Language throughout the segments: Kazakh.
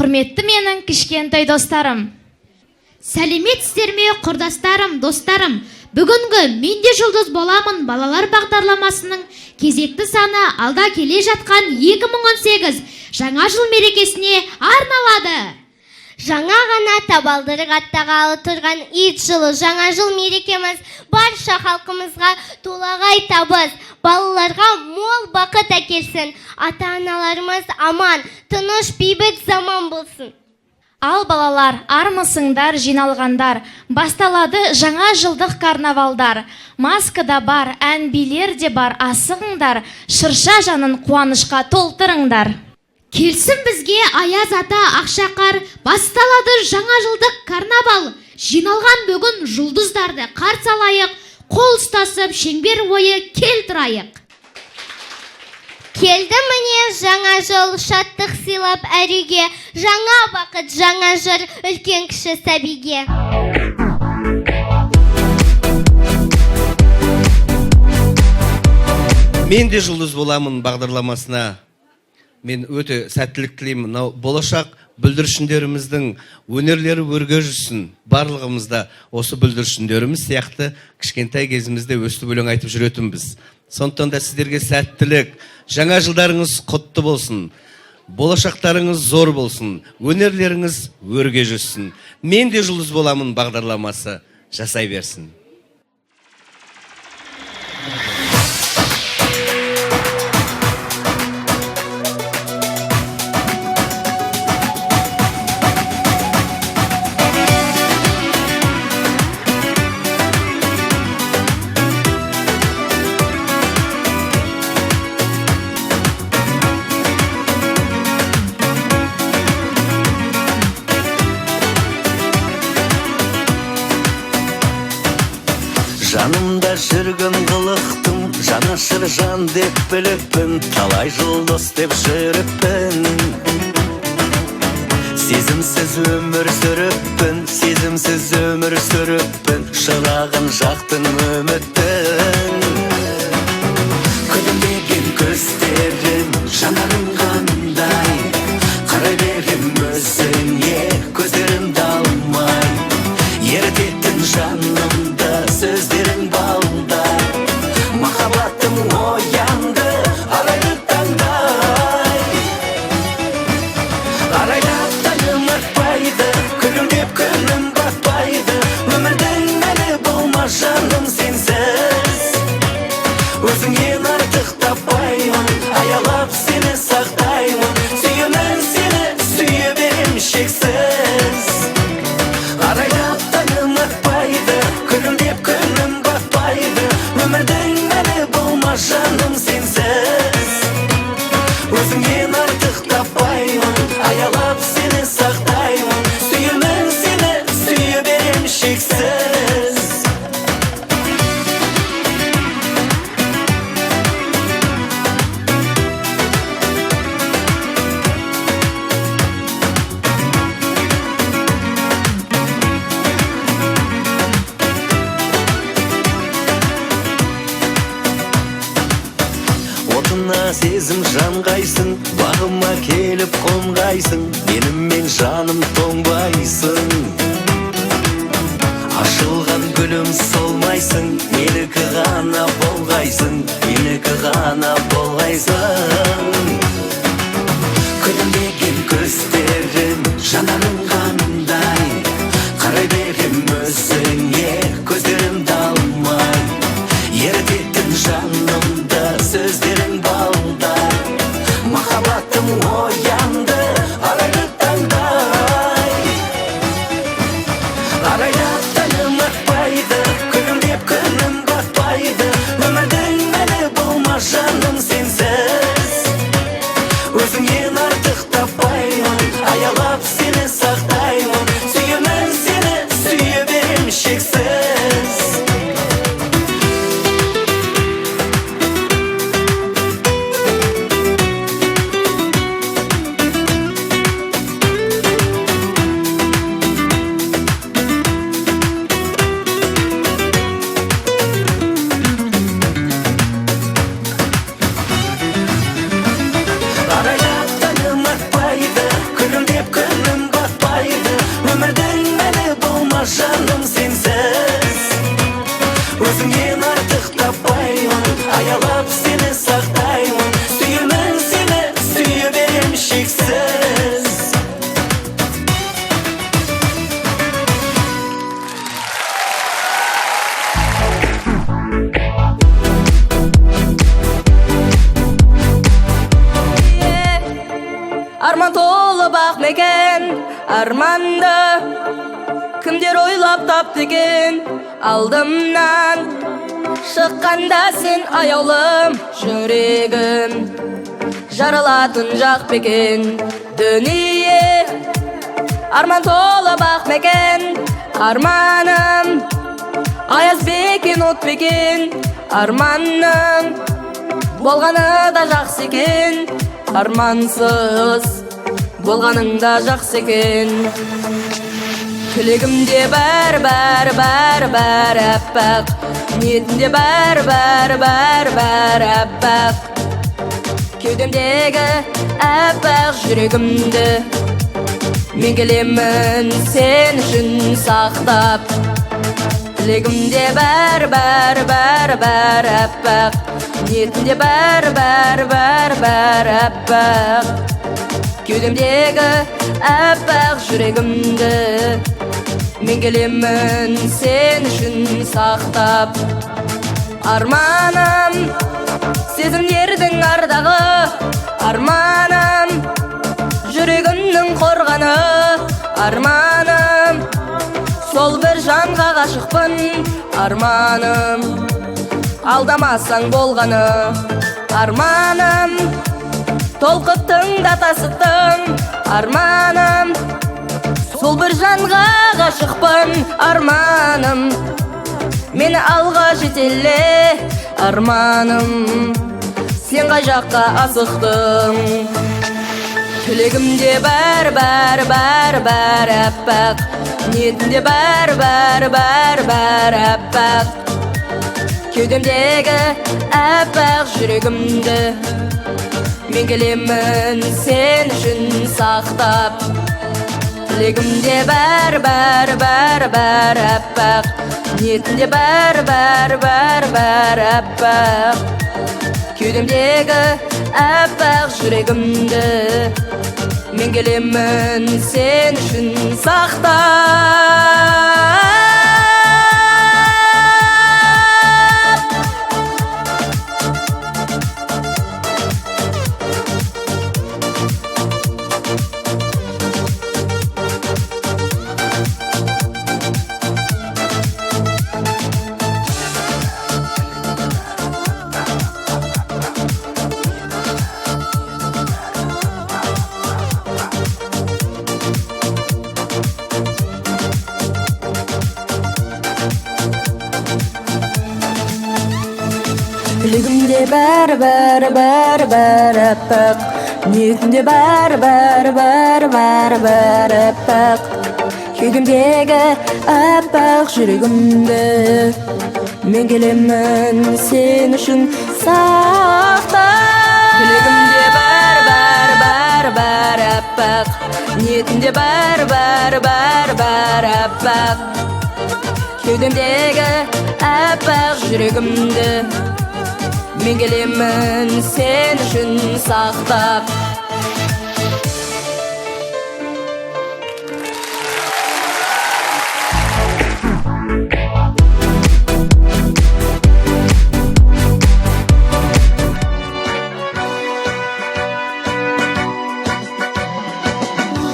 Құрметті менің кішкентай достарым. Сәлеметсіздер ме, құрдастарым, достарым. Бүгінгі «Менде жұлдыз боламын» балалар бағдарламасының кезекті саны алда келе жатқан 2018 жаңа жыл мерекесіне арналады. Жаңа ғана табалдырық аттағалы тұрған ит жылы жаңа жыл мерекеміз барша халқымызға толағай табыс, балаларға мол бақыт әкелсін, ата-аналарымыз аман, тыныш, бейбіт заман болсын. Ал балалар, армысыңдар, жиналғандар, басталады жаңа жылдық карнавалдар. Маскада бар, ән-билер де бар, асығыңдар, шырша жанын қуанышқа толтырыңдар. Келсін бізге Аяз ата Ақшақар, басталады жаңа жылдық карнавал. Жиналған бүгін жұлдыздарды қарсы алайық, қол ұстасып шеңбер ойы кел тұрайық. Келді міне жаңа жыл, шаттық сыйлап әр үйге, жаңа бақыт, жаңа жыр үлкен кіші сәбиге. Менде жұлдыз боламын бағдарламасына мен өте сәттілік тілеймін. Болашақ бүлдіршіндеріміздің өнерлері өрге жүрсін. Барлығымызда осы бүлдіршіндеріміз сияқты кішкентай кезімізде өстіп өлең айтып жүретінбіз. Сондықтан да сіздерге сәттілік, жаңа жылдарыңыз құтты болсын, болашақтарыңыз зор болсын, өнерлеріңіз өрге жүрсін. Менде жұлдыз боламын бағдарламасы жасай берсін. Жанымда жүрген қылықтың, жанашыр жан деп біліппін, талай жұлдыз деп жүріппін. Сезімсіз өмір сүріппін, сезімсіз өмір сүріппін, шырағын жақтың үміттің. Күлімдеген көздерің, жанарың қандай, қарай берем өзіңе, көздерімді алмай, ерітетін жанымды сөздерің балдай, махаббатым оянды арайлы таңдай. Арайлап таңым атпайды, күлімдеп күнім батпайды, өмірдің мәні болмас жаным сенсіз. Өзіңнен артық таппаймын, аялап сені сақтаймын, сүйемін сені, сүйе берем шексіз. Арайлап таңым атпайды, күлімдеп күнім батпайды, өмірдің мәні болмас жаным сенсіз. Өзіңнен артық таппаймын, аялап сені сақтаймын, сүйемін сені, сүйе берем шексіз. Отына сезім жанғайсың, бағыма келіп қонғайсың, менімен жаным тоңбайсың. Ашылған гүлім солмайсың, менікі ғана болғайсың, менікі ғана болғайсың. Күлімдеген көздерің, жанарың қандай, қарай берем өзіңе, көздерімді алмай, ерітетін жанымды сөздерің балдай, махаббатым оянды арайлы таңдай. Арайлап таңым атпайды, күлімдеп күнім батпайды, өмірдің мәні болмас жаным сенсіз. Өзіңнен артық таппаймын, аялап сені сақтаймын, сүйемін сені, сүйе берем шексіз. аялап сені сақтаймын. Сүйемін сені, сүйе берем шексіз. Арман толы бақ мекен, арманды кімдер ойлап тапты екен алдымнан. Шыққанда сен аяулым, жүрегім жарылатын жақ бекен дүние. Арман толы бақ мекен, арманым аяз бекен, от бекен арманым. Болғаны да жақсы екен, армансыз болғаның да жақсы екен. Тілегімде бәр әппақ, ниетімде бәр әппақ. Кеудемдегі әппақ жүрегімді мен келемін сен үшін сақтап. Тілегімде бәр әппақ, ниетімде бәр әппақ. Кеудемдегі әппақ жүрегімді мен келемін сен үшін сақтап. Арманым сезімдердің ардағы, арманым жүрегімнің қорғаны. Арманым сол бір жанға ғашықпын, арманым алдамасаң болғаны. Арманым толқыттың да тасыттың, арманым сол бір жанға ғашықпын, арманым мені алға жетеле. Арманым сен қай жаққа асықтың. Тілегімде бәр әппақ, ниетімде бәр әппақ. Кеудемдегі әппақ жүрегімді мен келемін сен үшін сақтап. Тілегімде бәр әппақ, ниетімде бәр әппақ. Кеудемдегі әппақ жүрегімді мен келемін сен үшін сақтап. Тілегімде бәр әппақ, ниетімде бәр әппақ. Кеудемдегі әппақ жүрегімді мен келемін сен үшін сақтап. Тілегімде бәр әппақ, ниетімде бәр әппақ. Кеудемдегі әппақ жүрегімді мен келемін сен үшін сақтап.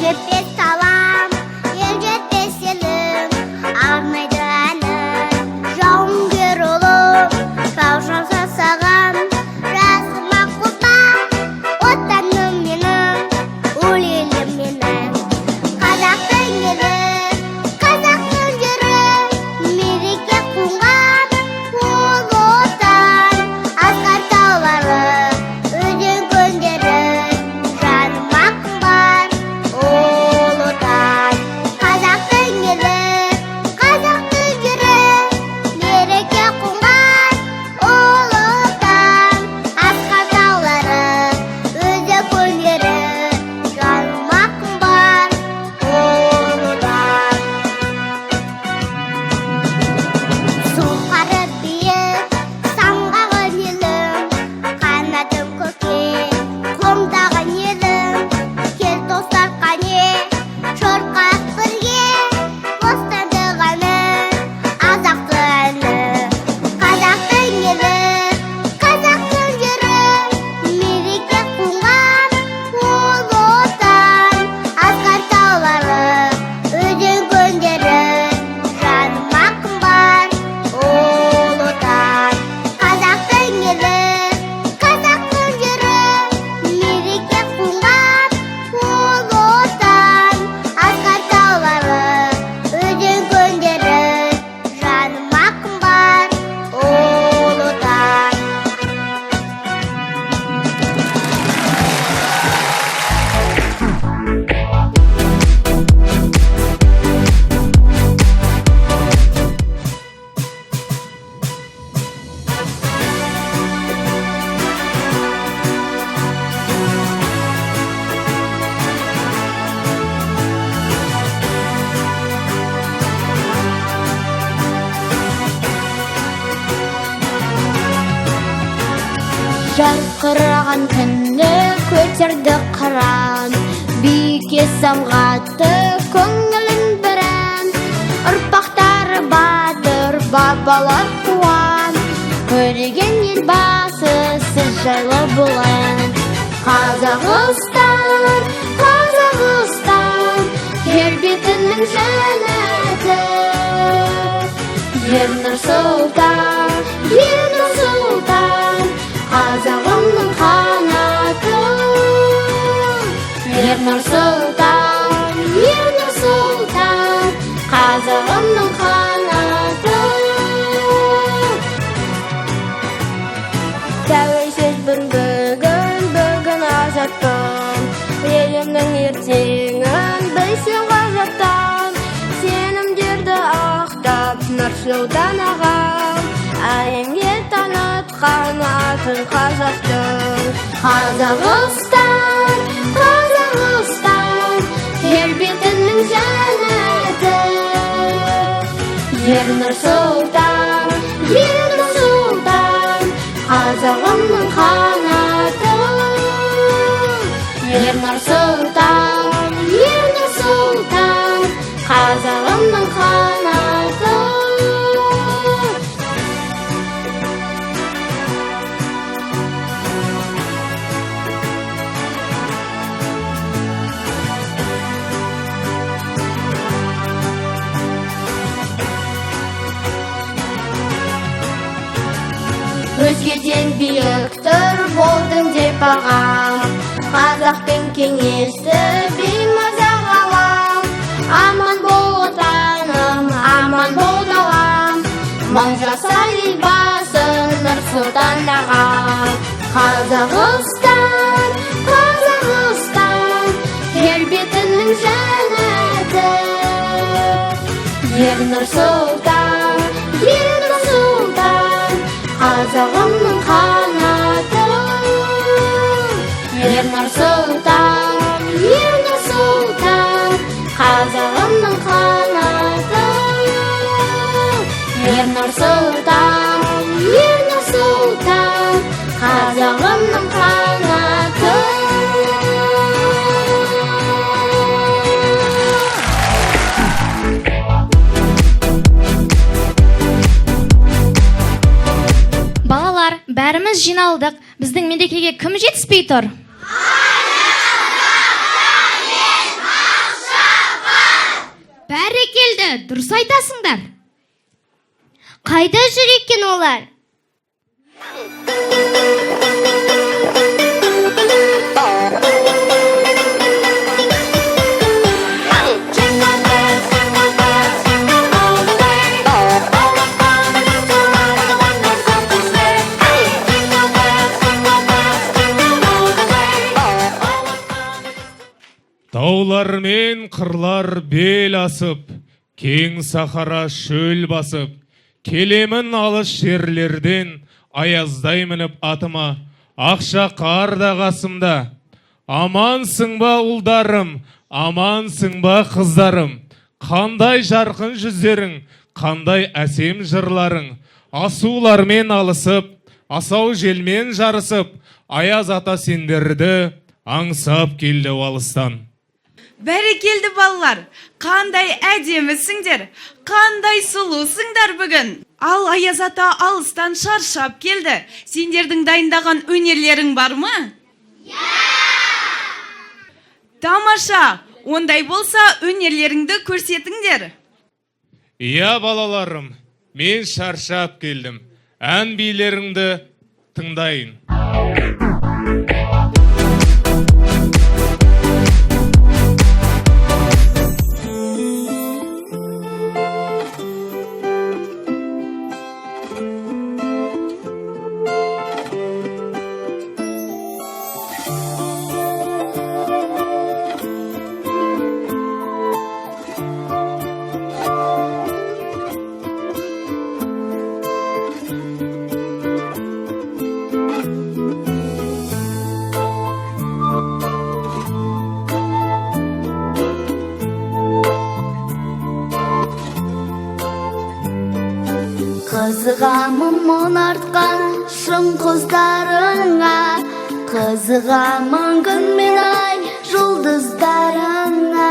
Жетпес талам, ел жетпес елім, арнайды әнім, жауынгер ұлым, жау жасаған, расыма құлпа, отаным жарқыраған күнді көтерді қыран, биікке самғатты көңілін бірән. Ұрпақтары батыр, бабалар қуан, көреген елбасы сіз жайлы болайын. Қазақстан, Қазақстан, жер бетінің жәннаты. Ер Нұрсұлтан, ер Нұрсұлтан, қазағымның қанаты. Ер Нұрсұлтан, ер Нұрсұлтан, қазағымның қанаты. Тәуелсіз бүгін азатпын, елімнің ертеңін білсең ғажаптан. Сенімдерді ақтап Нұрсұлтан ағам, әлемге танытқан атын қазақтың. Қазақстан, Қазақстан, жер бетінің жәннаты. Ер Нұрсұлтан, ер Нұрсұлтан, қазағымның қанаты. Ер Нұрсұлтан, ер Нұрсұлтан, қазағымның қанаты. Өзгеден биіктір болдың деп ағам, қазақпен кеңесті беймазақ алам. Аман бол отаным, аман бол далам, мың жаса елбасы Нұрсұлтан ағам. Қазақстан, Қазақстан, жер бетінің жәннаты. Ер Нұрсұлтан, ер Нұрсұлтан, қазағымның қанаты. Ер Нұрсұлтан, ер Нұрсұлтан, қазағымның қанаты. Ер Нұрсұлтан, ер Нұрсұлтан, қазағымның қанаты. Балалар, бәріміз жиналдық. Біздің мерекеге кім жетіспей тұр? Бәрекелді, дұрыс айтасыңдар. Қайда жүр екен олар? Таулар мен қырлар бел асып, кең сахара шөл басып, келемін алыс жерлерден, аяздай мініп атыма, ақша қарда қасымда. Амансың ба ұлдарым, амансың ба қыздарым, қандай жарқын жүздерің, қандай әсем жырларың. Асулармен алысып, асау желмен жарысып, аяз ата сендерді аңсап келді алыстан. Бәрекелді балалар, қандай әдемісіңдер, қандай сұлусыңдар бүгін. Ал Аяз ата алыстан шаршап келді. Сендердің дайындаған өнерлерің бар ма? Тамаша, ондай болса өнерлеріңді көрсетіңдер. Иә балаларым, мен шаршап келдім. Ән билеріңді тыңдайын. Қызғамын мұң артқан шың қыздарыңа, қызығамын күн мен ай жұлдыздарыңа,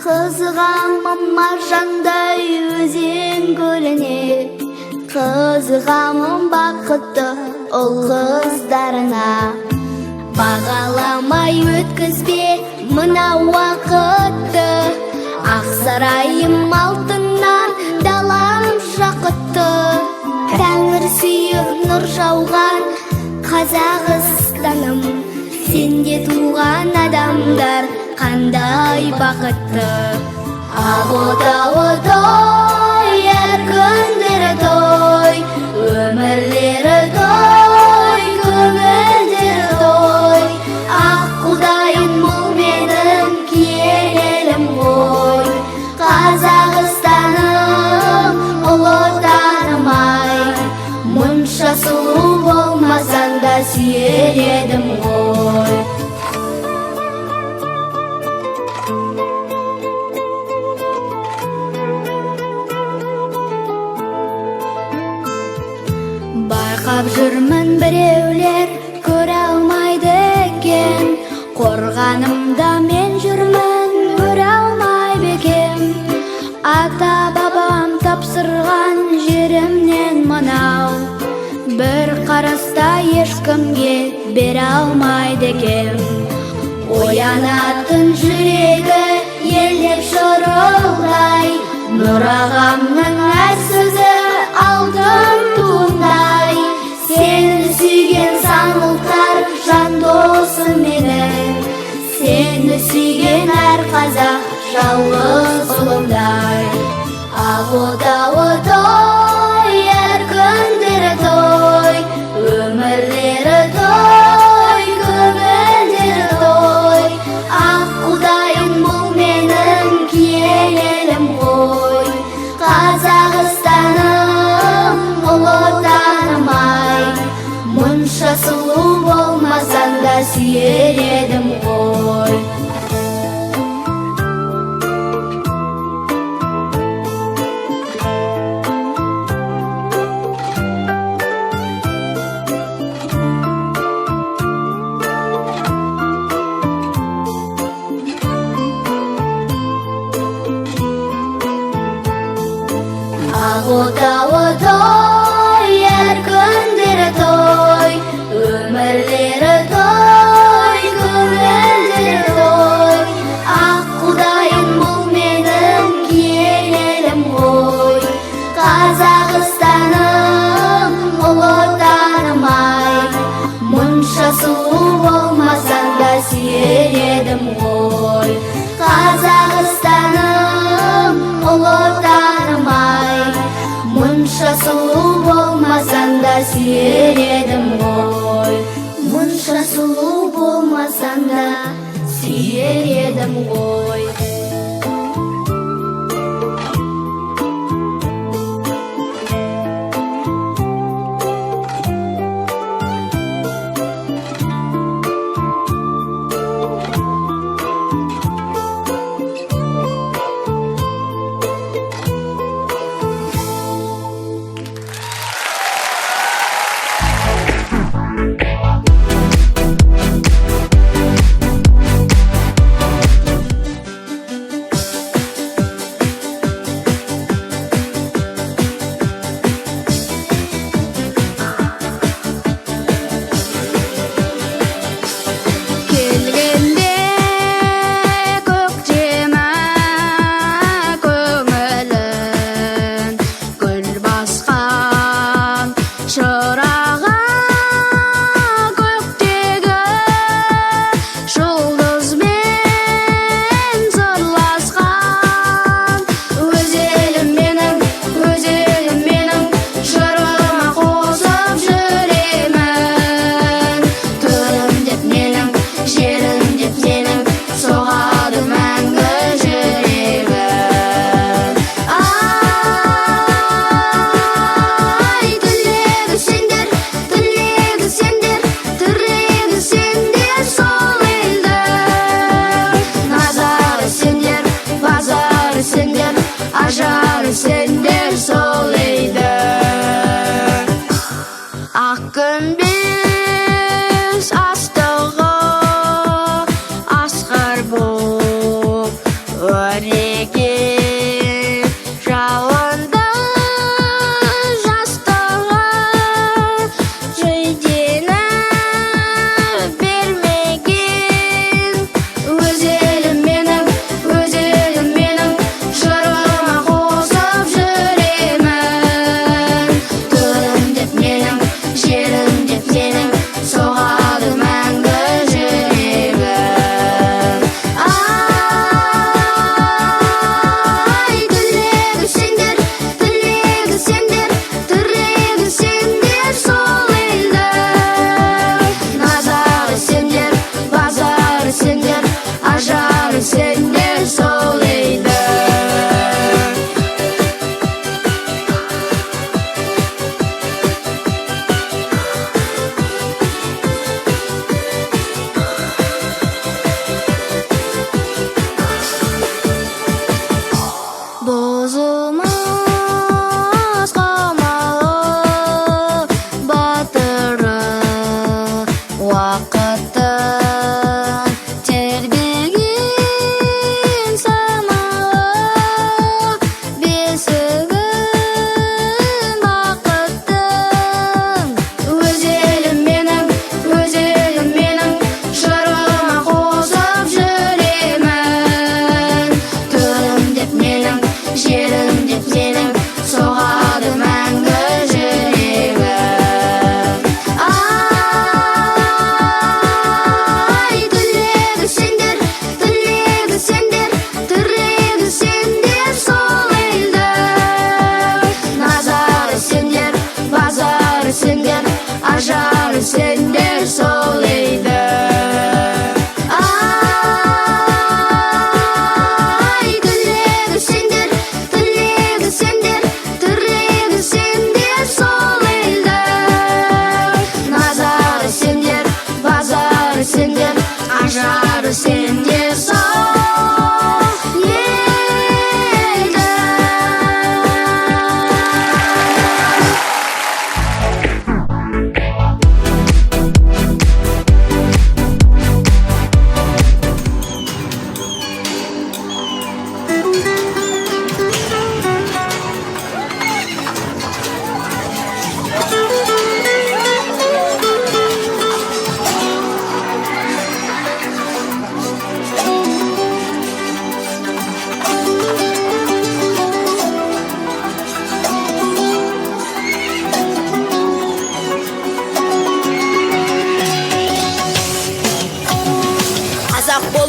қызығамын маржандай өзен көліне, қызығамын бақытты ұл қыздарына. Бағаламай өткізбе мына уақытты, Ақсарайым алтыннан далам жақұтты. Тәңір сүйіп нұр жауған Қазақстаным, сенде туған адамдар қандай бақытты. Ақ той, әр күндері той, өмірлері той, көңілдері той. Ақ құдайым бұл менің киелі елім ғой, Қазақстаным, ұлы отаным ай. Мұнша сұлу болмасаң да сүйер едім ғой. Байқап жүрмін біреулер көре алмайды екен, қорғанымда мен жүрмін өре алмай бекем. Ата бабам тапсырған жерімнен мынау, бір қараста ешкімге бере алмайды екен. Оянатын жүрегі елдеп шырылдай, Нұр ағамның әр сөзі алтын туындай. Сені сүйген сан ұлттар жан досым менің, сені сүйген әр қазақ жалғыз ұлымдай. Ақ той, әр күндері той, өмірлері той, көңілдері той. Ақ құдайым бұл менің киелі елім ғой, Қазақстаным, ұлы отаным ай. Мұнша сұлу болмасаң да сүйер едім ғой. Ақ той, әр күндері той, өмірлері той, көңілдері той. Ақ құдайым бұл менің киелі елім ғой, Қазақстаным, ұлы отаным ай. Мұнша сұлу болмасаң да сүйер едім ғой, Қазақстаным, ұлы отаным ай. Мұнша сұлу болмасаң да сүйер едім ғой, мұнша сұлу болмасаң да сүйер едім ғой.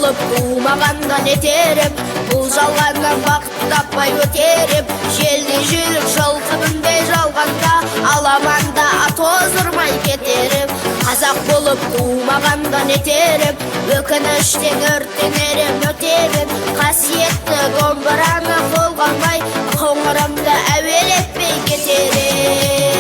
болып тумағанда не теріп, бұл жалғаннан бақыт таппай өтеріп, желдей жүйрік жылқы мінбей жалғанда, аламанда ат оздырмай кетеріп, қазақ болып тумағанда не теріп, өкініштен өртенерім өтебін, қасиетті домбыраны қолға алмай, қоңырымды әуелетпей кетерім.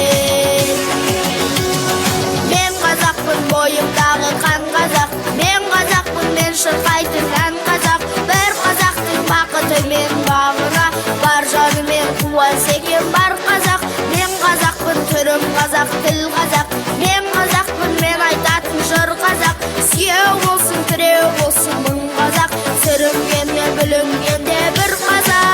Мен қазақпын, бойымдағы қан қазақ, мен қазақпын, мен шырқайтын ән қазақ, бір қазақтың бақыты мен бағына, бар жанымен қуанса екен бар қазақ. Мен қазақпын, түрім қазақ, тіл қазақ, мен қазақпын, мен айтатын жыр қазақ, сүйеу болсын, тіреу болсын мың қазақ, сүрінгенде бүлінгенде бір қазақ.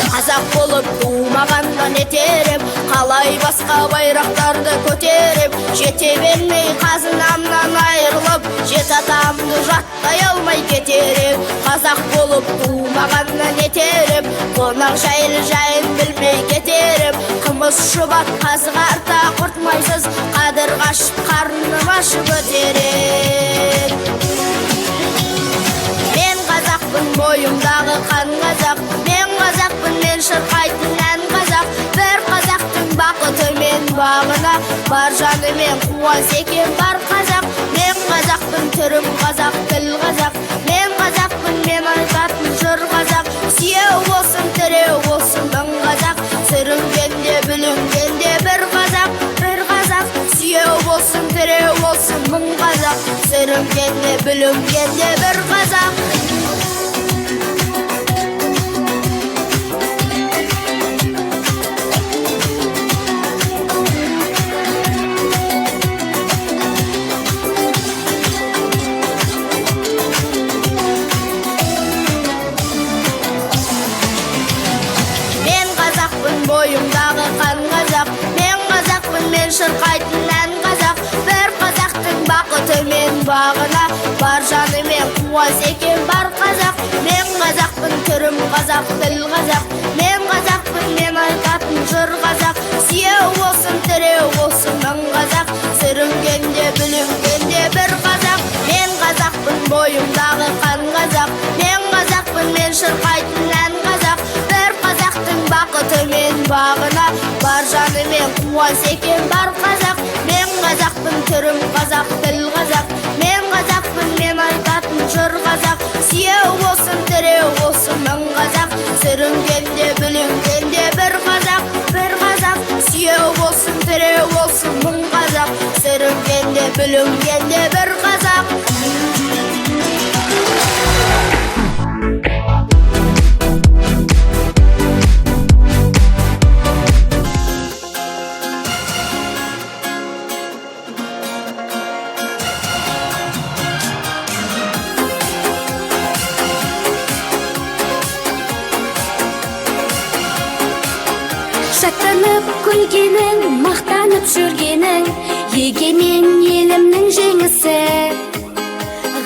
Қазақ болып тумағанда не теріп, қалай басқа байрақтарды көтеріп, жете бермей қазынамнан айырылып, жет атамды жаттай алмай кетеріп. Қазақ болып тумағанда не теріп, қонақ жайлы жайын білмей кетеріп, қымыз шұбат қазы қарта құртмайсыз, қадыр қашып қарным ашып өтеріп. Мен қазақпын, бойымдағы қан қазақ, мен қазақпын, мен шырқайтын ән қазақ, бір қазақтың бақыты мен бағына, бар жанымен қуанса екен бар қазақ. Мен қазақпын, түрім қазақ, тіл қазақ, мен қазақпын, мен айтатын жыр қазақ, сүйеу болсын, тіреу болсын мың қазақ, сүрінгенде бүлінгенде бір қазақ, бір қазақ, сүйеу болсын, тіреу болсын мың қазақ, сүрінгенде бүлінгенде бір қазақ. Бойымдағы қан қазақ, мен қазақпын, мен шырқайтын ән қазақ, бір қазақтың бақыты мен бағына, бар жанымен қуанса екен бар қазақ. Мен қазақпын, түрім қазақ, тіл қазақ, мен қазақпын, мен айтатын жыр қазақ, сүйеу болсын, тіреу болсын мың қазақ, сүрінгенде бүлінгенде бір қазақ. Мен қазақпын, бойымдағы қан қазақ, мен қазақпын, мен шырқайтын ән қазақ, бір қазақтың бақыты мен бағына, бар жанымен қуанса екен бар қазақ. Мен қазақпын, түрім қазақ, тіл қазақ, мен қазақпын, мен айтатын жыр қазақ, сүйеу болсын, тіреу болсын мың қазақ, сүрінгенде бүлінгенде бір қазақ, бір қазақ, сүйеу болсын, тіреу болсын мың қазақ, сүрінгенде бүлінгенде бір қазақ. Шаттанып күлгенің, мақтанып жүргенің, егемен елімнің жеңісі.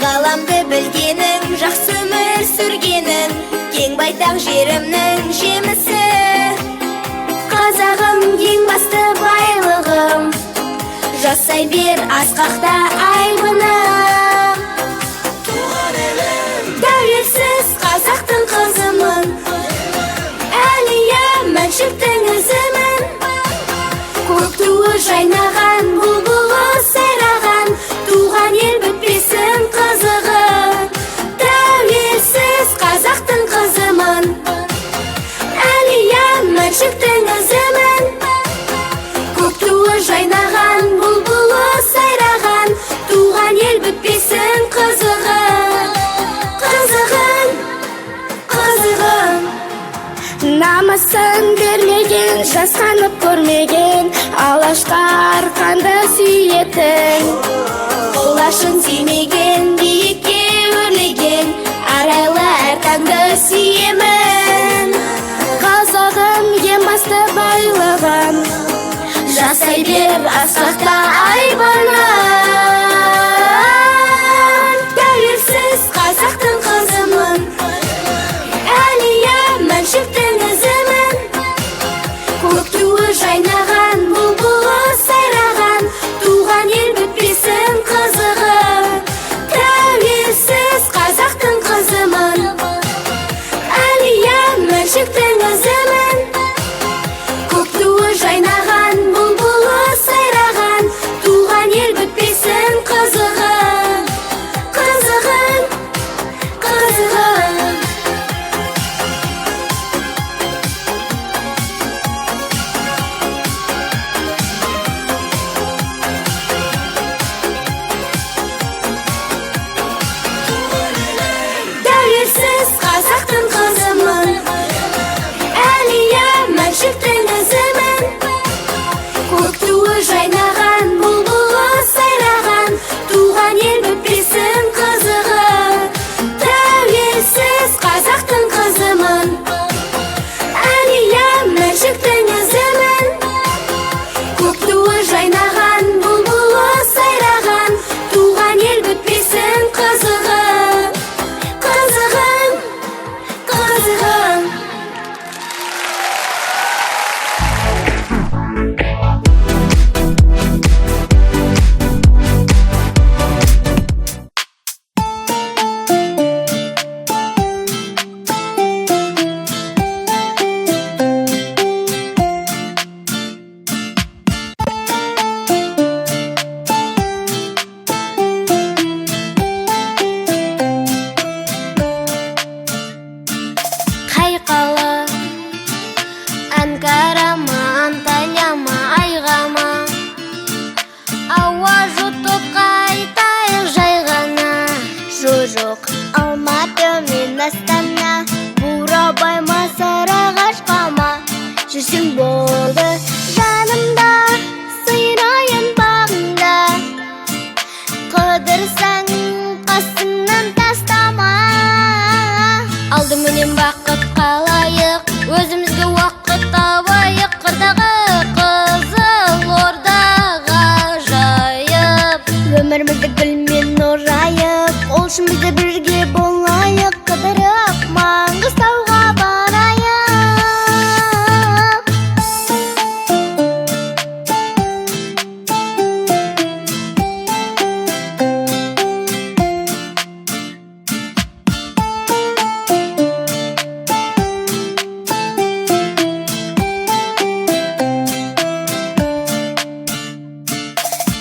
Ғаламды білгенің, жақсы өмір сүргенің, кең байтақ жерімнің жемісі. Қазағым ең басты байлығым, жасай бер асқақта айбыным. Туған елім, Тәуелсіз қазақтың қызымын, әлия мәншіктің ізімін. Көк туы жайнаған, бұлбұлы сайраған, туған ел бітпесін қызығы. Тәуелсіз қазақтың қызымын, әлия мәншіктің ізімін. Көк туы жайнаған, бұлбұлы сайраған, туған ел бітпесін қызығы. Қызығын, қызығын. Намысын бермеген, жасқанып көрмеген, алашқа арқанды сүйетін. Қолашын тимеген, биікке өрлеген, арайлы әр таңды сүйемін. Қазағым ең басты байлығым, жасай бер асқақта айбыным. Тәуелсіз қазақтың қызымын, әлия мәншіктің ізімін. Көк туы жайнаған, бұлбұлы сайраған, туған ел бітпесін қызығы. Olşumuzda birge bolayık Kıdırıp Mangıstauga barayık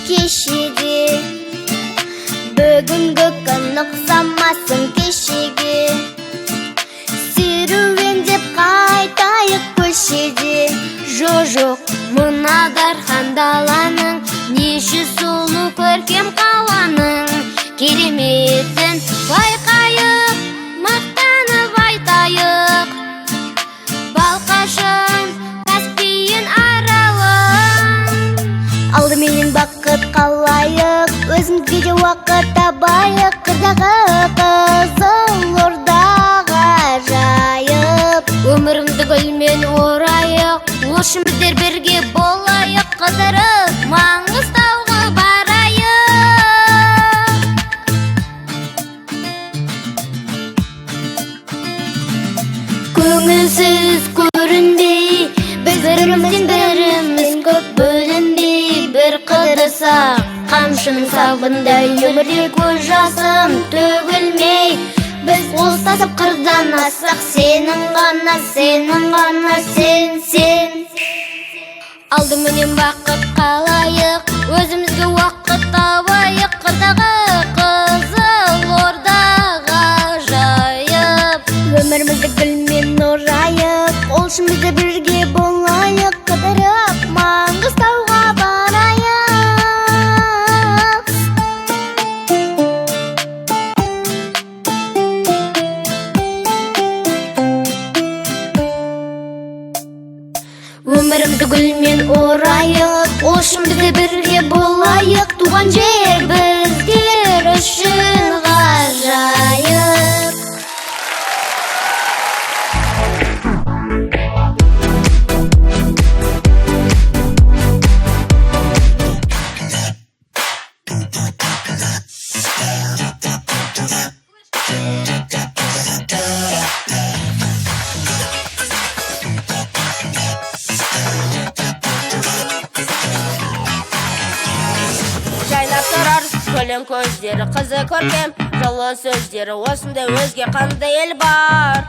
Kişigi Бүгінгі күн ұқсамасын кешегі Серуен деп қайтайық көшеде Жоқ, мына дархан даланың Неше сұлу көркем қаланың Кереметін байқайық, мақтанып айтайық Балқашым, Каспийін аралым Алдыменен бақыт қалайық Өзімізге де уақыт табайық Қырдағы Қызылордаға жайып Өмірімді гүлмен орайық Олшымыздар бірге болайық Қыдырып Маңғыстауға барайық Көңілсіз көрінбей Біз бірімізден біріміз көп бөлінбей Бір қыдырсақ Қамшының сабындай өмірде көз жасым төгілмей Біз қостасып қырдан ассақ Сенің ғана, сен Алдыменен бақыт қалайық Өзімізге уақыт табайық Қырдағы Қызылордаға жайып Өмірімізді гүлмен орайық Олшымызда бірге болайық Қыдырып Маңғыстауға барайық Өмірімді гүлмен орайық Олшымызда бірге болайық Туған жер біздер үшін ғажайып Жайнап тұрар көлің көздері қызы көркем Жылы сөздері осындай өзге қандай ел бар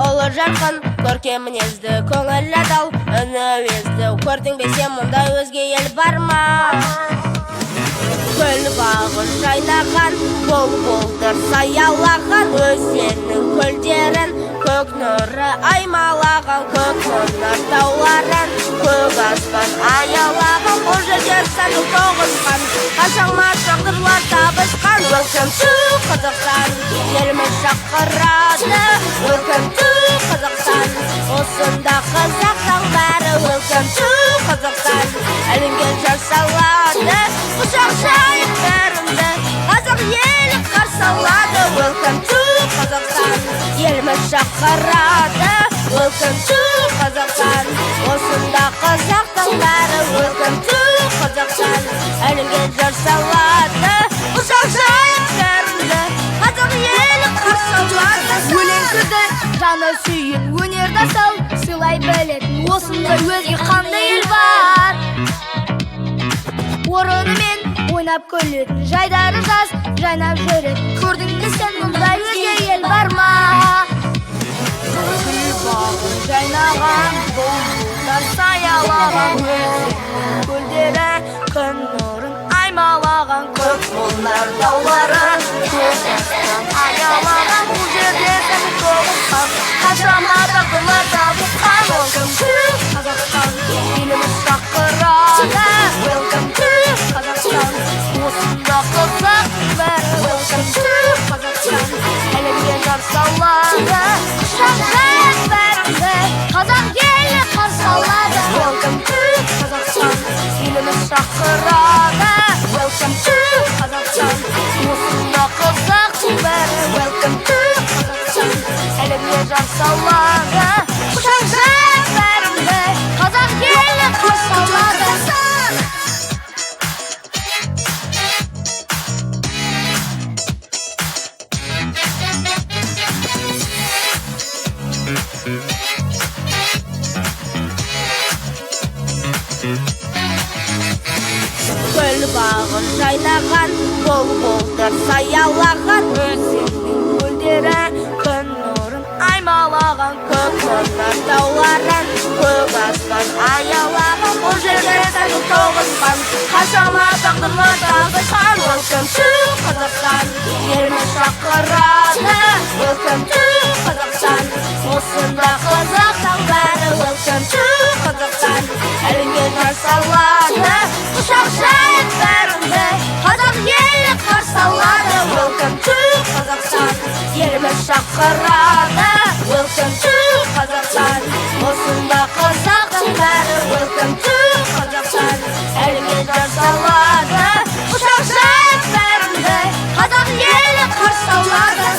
Олы жарқын көркем мінезді көңіл адал үні өзді Көрдің бе сен мұндай өзге ел бар ма Көл бағы жайнаған Бол-болдыр саялаған Өзеннің көлдерін Көк нұры аймалаған Көк нұр тауларын Көк аспан аялаған Ол жердер сәні тоғысқан Қашаңма тағдырлар табысқан Welcome to Қазақстан Еліміз шақырады Welcome to Қазақстан Осында қазақтың бәрі Welcome to Қазақстан Әлемге жар салады Құшақ жайып бәрімді Қазақ елі қарсы алады Welcome to Қазақстан Еліміз шақырады Welcome to Қазақстан Осында қазақтың бәрі Welcome to Қазақстан Әлемге жар салады Құшақ жайып бәрімді Қазақ елі қарсы алады Өлең күді жаны сүйін өнерді асал сыйлай білетін осындай өзге қандай ел бар орынымен ойнап күлетін жайдары жаз жайнап жүретін көрдің бе сен мұндай өзге ел бар ма гүл бағын жайнаған бұлттар саялаған көлдері күн нұрын аймалаған көк мұнар таулары аялаған бұл жерде сен тоғысқан қашама тағдырлар табысқан Welcome to Қазақстан еліміз шақырады Welcome to Қазақстан осында қызық бәрі Welcome to Қазақстан әлемге жар салады құшақ жайып бәрімді қазақ елі қарсы алады Welcome to Қазақстан еліміз шақырады Welcome to Қазақстан осында қызық бәрі Welcome to Қазақстан әлемге жар салады құшақ жайып бәрімді қазақ елі қарсы алады бағын жайнаған, бұлбұлдар саялаған, өзеннің көлдері күн нұрын аймалаған, көк нұрлар тауларын көк аспан аялаған, бұл жерде сәні тоғысқан, қаншама тағдырлы табысқан. Welcome to Қазақстан, еліміз шақырады. Welcome to Қазақстан, осында қазақтың бәрі. Welcome to Қазақстан, әлемге жар салады, құшақ жайып бәріңді қазақ елі қарсы алады. Welcome to Қазақстан, еліміз шақырады. Welcome to Қазақстан, осында қазақтың бәрі. Welcome to Қазақстан, әлемге жар салады, құшақ жайып бәріңді қазақ елі қарсы алады.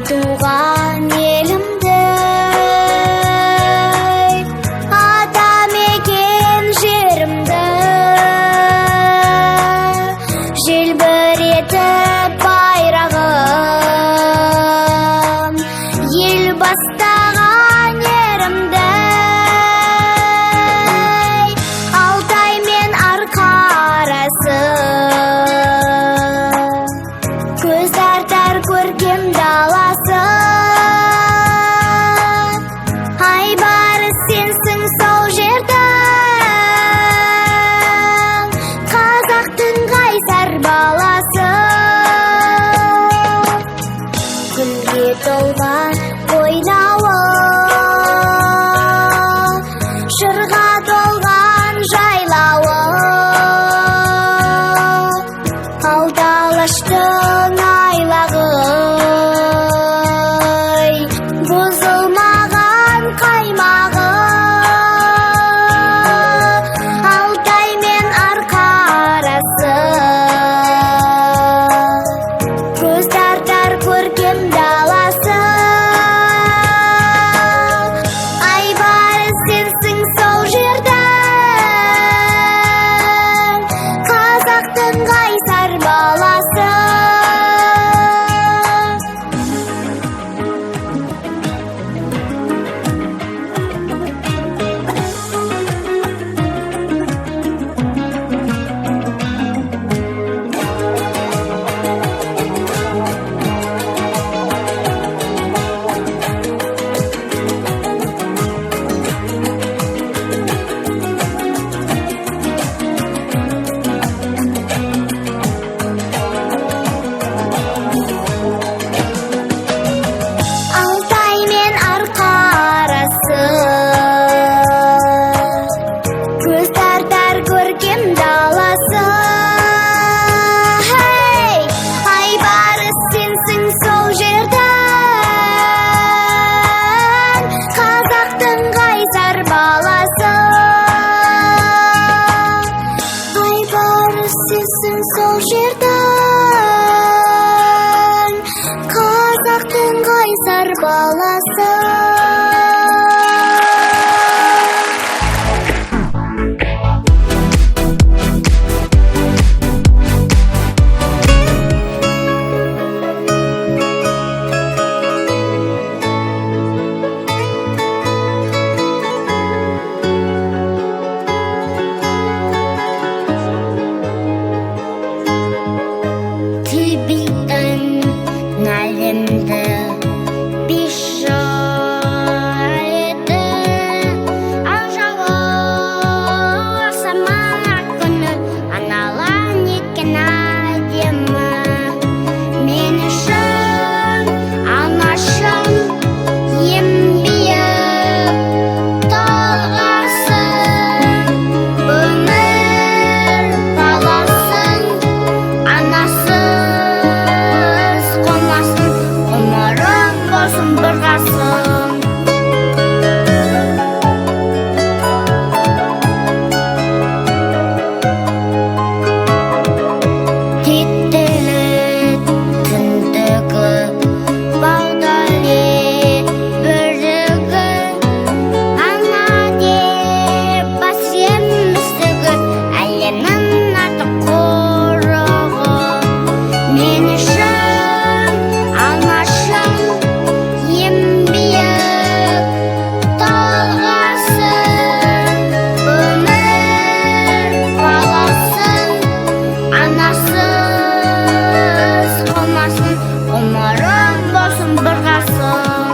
туған елімді бастаған ерімді Алтай мен арқа арасы көз тартар көркем даласы Айбарыс сенсің сол жердің қазақтың қайсар баласы гүлге толған ойнауы жырға толған жайлауы алданыштың айлағы бұзылмаған қаймағы Алтай мен арқа арасы көз тартар көркем даласы Айбарыс сенсің сол жердің қазақтың қайсар баласы Алтай мен арқа арасы көз тартар көркем даласы Айбарыс сенсің сол жердің қазақтың қайсар баласы Айбарыс сенсің сол жердің қазақтың қайсар баласы Тибиттен нәлемді бишареті Аңжалы саман күні аналан еткен әдемі Мен үшін анашым ем биік талғасың Өмір баласың Анасыз қонасың, ғұмырың болсын бір ғасыр Теттілі түндігі, бағдали бірігі Ана деп басеміздігі, әлемнің аты қорығы Мен үшін анашым ем биік талғасың Өмір баласың Анасыз қонасың Ғұмырың болсын бір ғасыр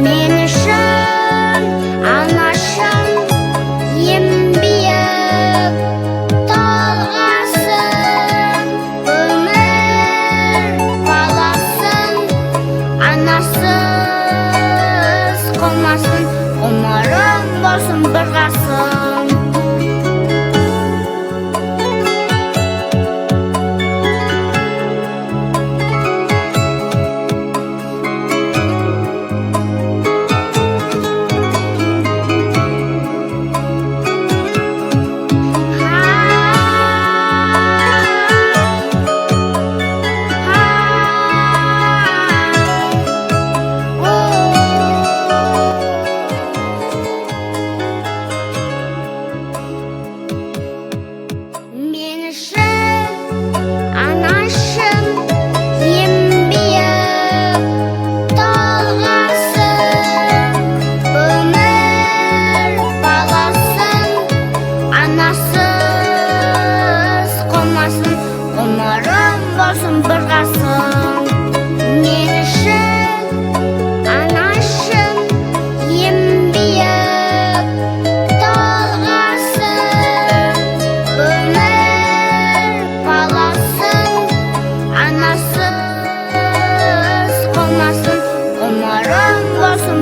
Мен үшін анашым ем биік талғасың Өмір баласың Анасыз қонасың Ғұмырың болсын бір ғасыр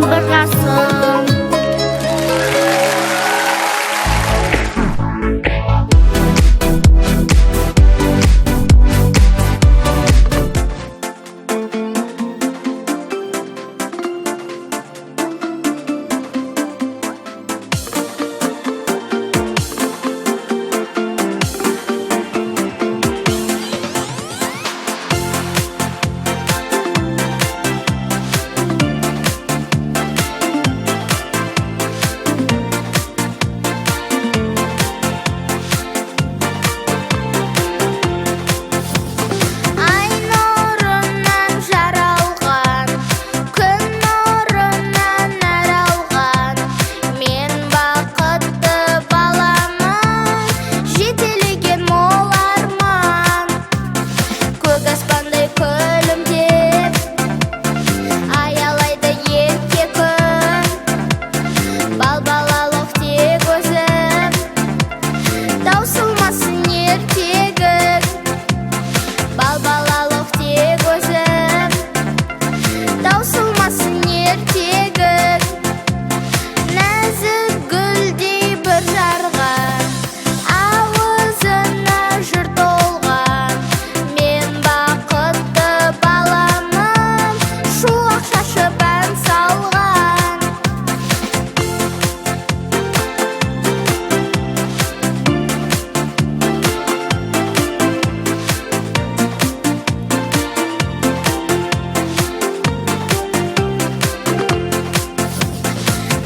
бір жасым. Ай нұрынан жаралған, күн нұрынан аралған, мен бақытты баламын, жетелеген мол арман. Көк аспандай күлімдеп, аялайды ерке күн, балбалалық тек өзім, таусылмасын ертегі. Балбалалық тек өзім, таусылмасын ертегі. Нәзік гүлдей бір жарған, ауызына жыр толған, мен бақытты баламын, шуақ шашып ән салған.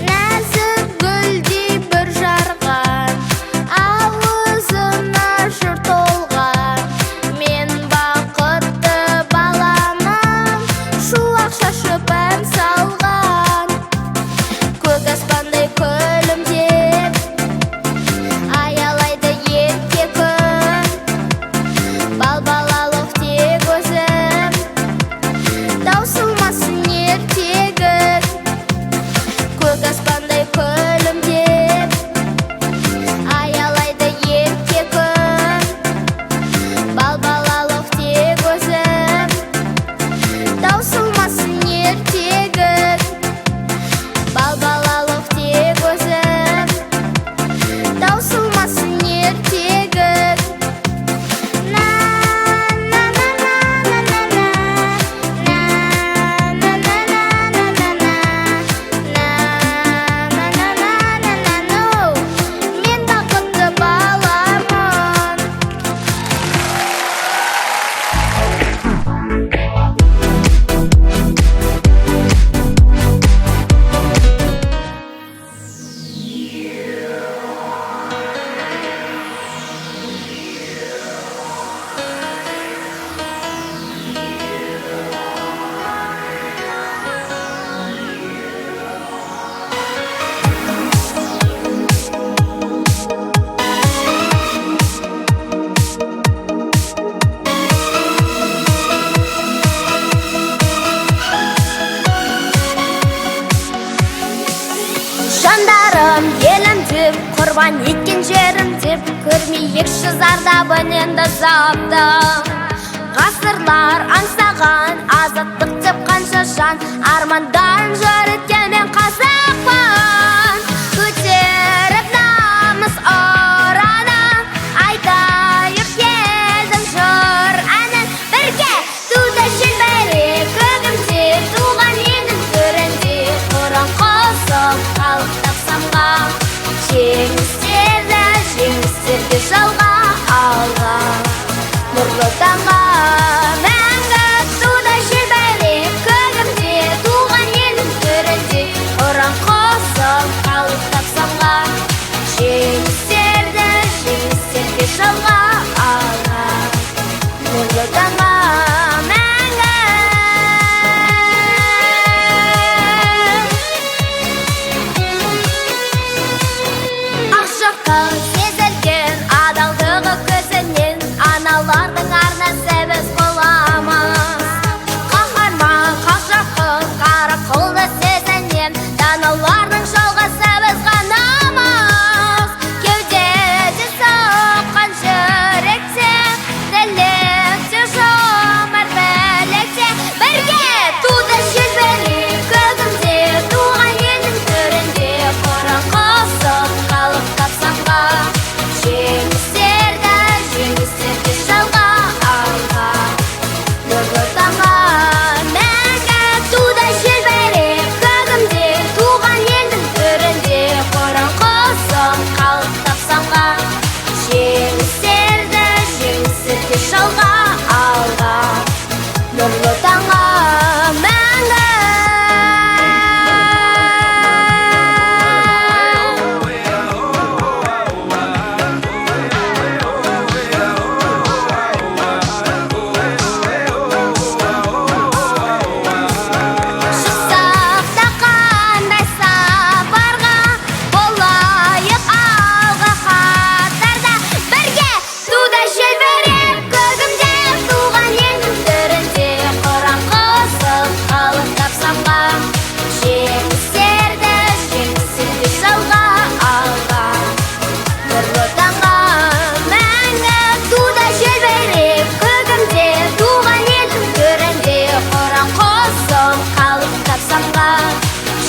Нәзік гүлдей бір жарған, ауызына жыр толған, мен бақытты баламын, шуақ шашып ән салған. Көк аспандай күлімдеп, аялайды ерке күн, балбалалық тек өзім, таусылмасын ертегі. Көк аспандай күлімдеп, аялайды ерке күн, балбалалық тек өзім, таусылмасын ертегі. Балбалалық тек өзім, таусылмасын ертегі. На на на на на на на на на мен бақытты баламын. Жандарым, елім деп, құрбан еткен жерім деп, көрмейікші зардабын енді запты. Ғасырлар аңсаған, азаттық деп қанша жан, армандарын жөріткен мен қазақпын. Көтеріп намыс ұранын, айтайық елдің жыр әнін. Бірге туды желбірек көгімде, туған елдің төрінде, құран қосып халықтық самға. Жеңістерді жалға алға, нұрлы таңға. Мәңгі туды желбірек көгімде, туған елдің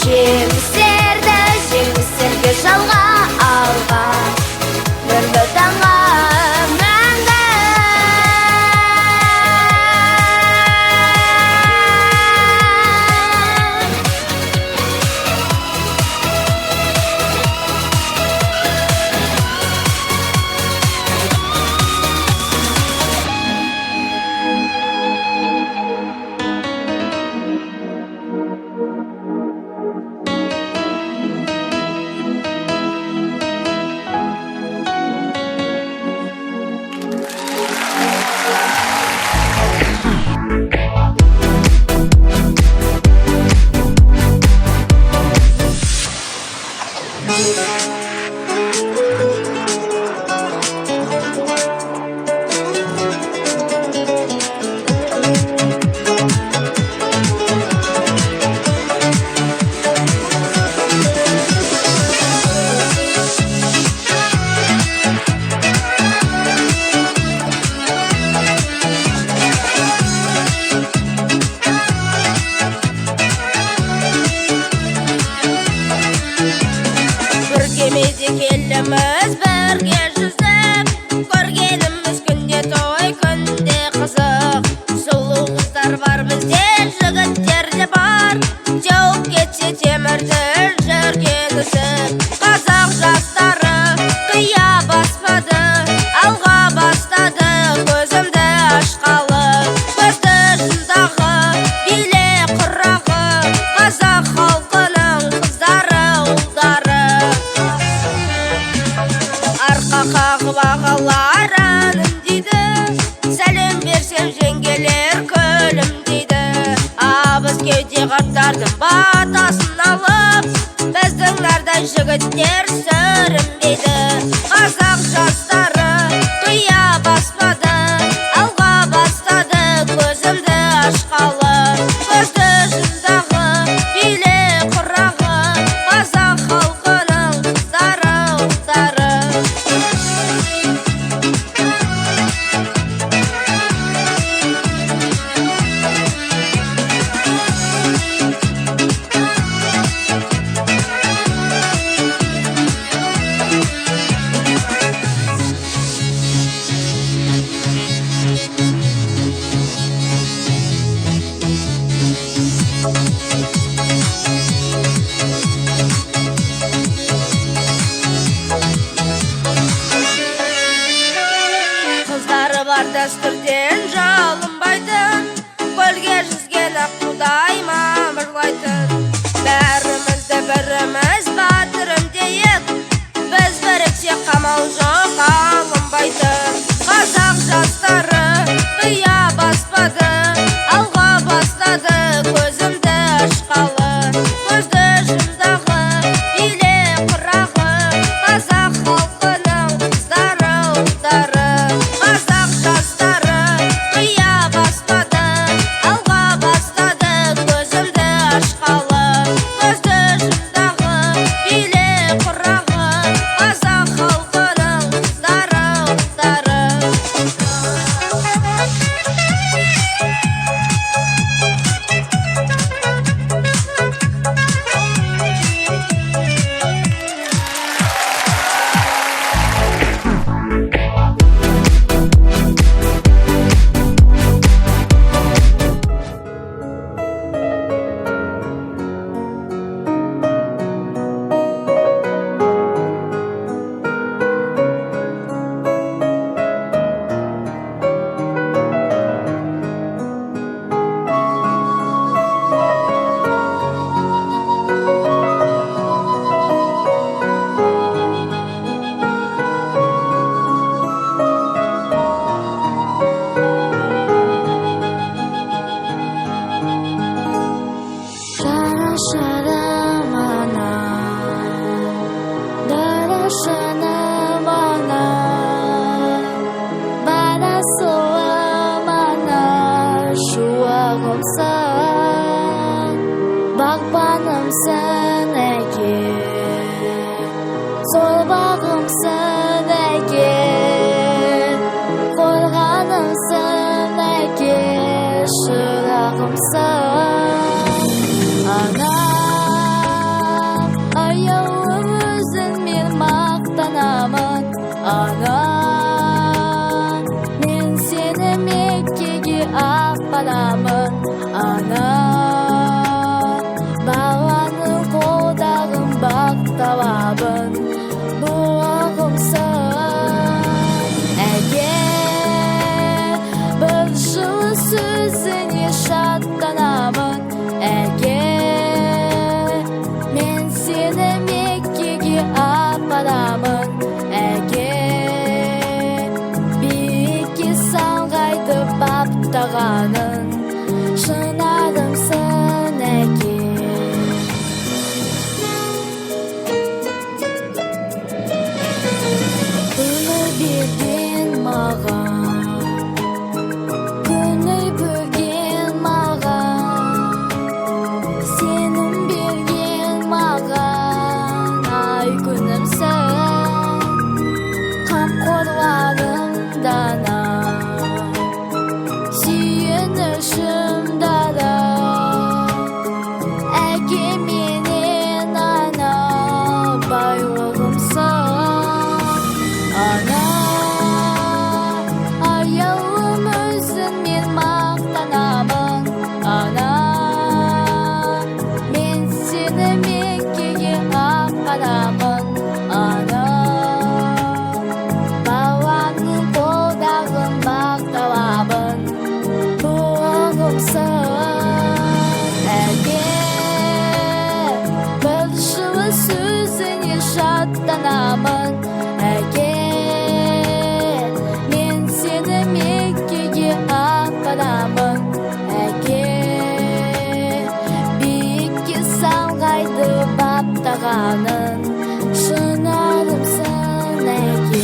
Жеңістерді жеңістерге жалға алға бір ватанға мәңгі. Бір кемеде келеміз бірге жүзіп, көргеніміз күнде той, күнде қызық. Сұлу қыздар бар бізде, жігіттер де бар, теуіп кетсе темірді жүрген үзіп. Қазақ жастары қия баспады, алға бастады көзімді ашқалы. Көзді шындағы биле құрағы, қазақ халқының қыздары ұлдары. Арқа қағып ағаларын үндейді, сәлем берсем жеңгелер күлімдейді. Абыз кеуде қарттардың батасын алып, біздің нардай жігіттер сүрінбейді. Қазақ жастары қия баспады, алға бастады көзімді ашқалы. Көзді жүздағы биле құрағы, қазақ халқының қыздары ұлдары. Қыздары бар дәстүрден жалынбайтын, көлге жүзген аққудай мамырлайтын. Бәрімізді біріміз батырым дейік, біз біріксек қамал жоқ алынбайтын. Қазақ жастары қия баспады, алға бастады көзімді ашқалы. Көзді жұмдағы биле құрағы, қазақ халқының қыздары ұлдары. Қазақ жастары қия баспады, алға бастады көзімді ашқалы. Көзді жұмдағы биле құрағы, қазақ халқының қыздары ұлдары. Bağbanımsın Ege, sol bağımsın Ege, korganımsın Ege, şırağımsın ana. жанын шынарымсың әке.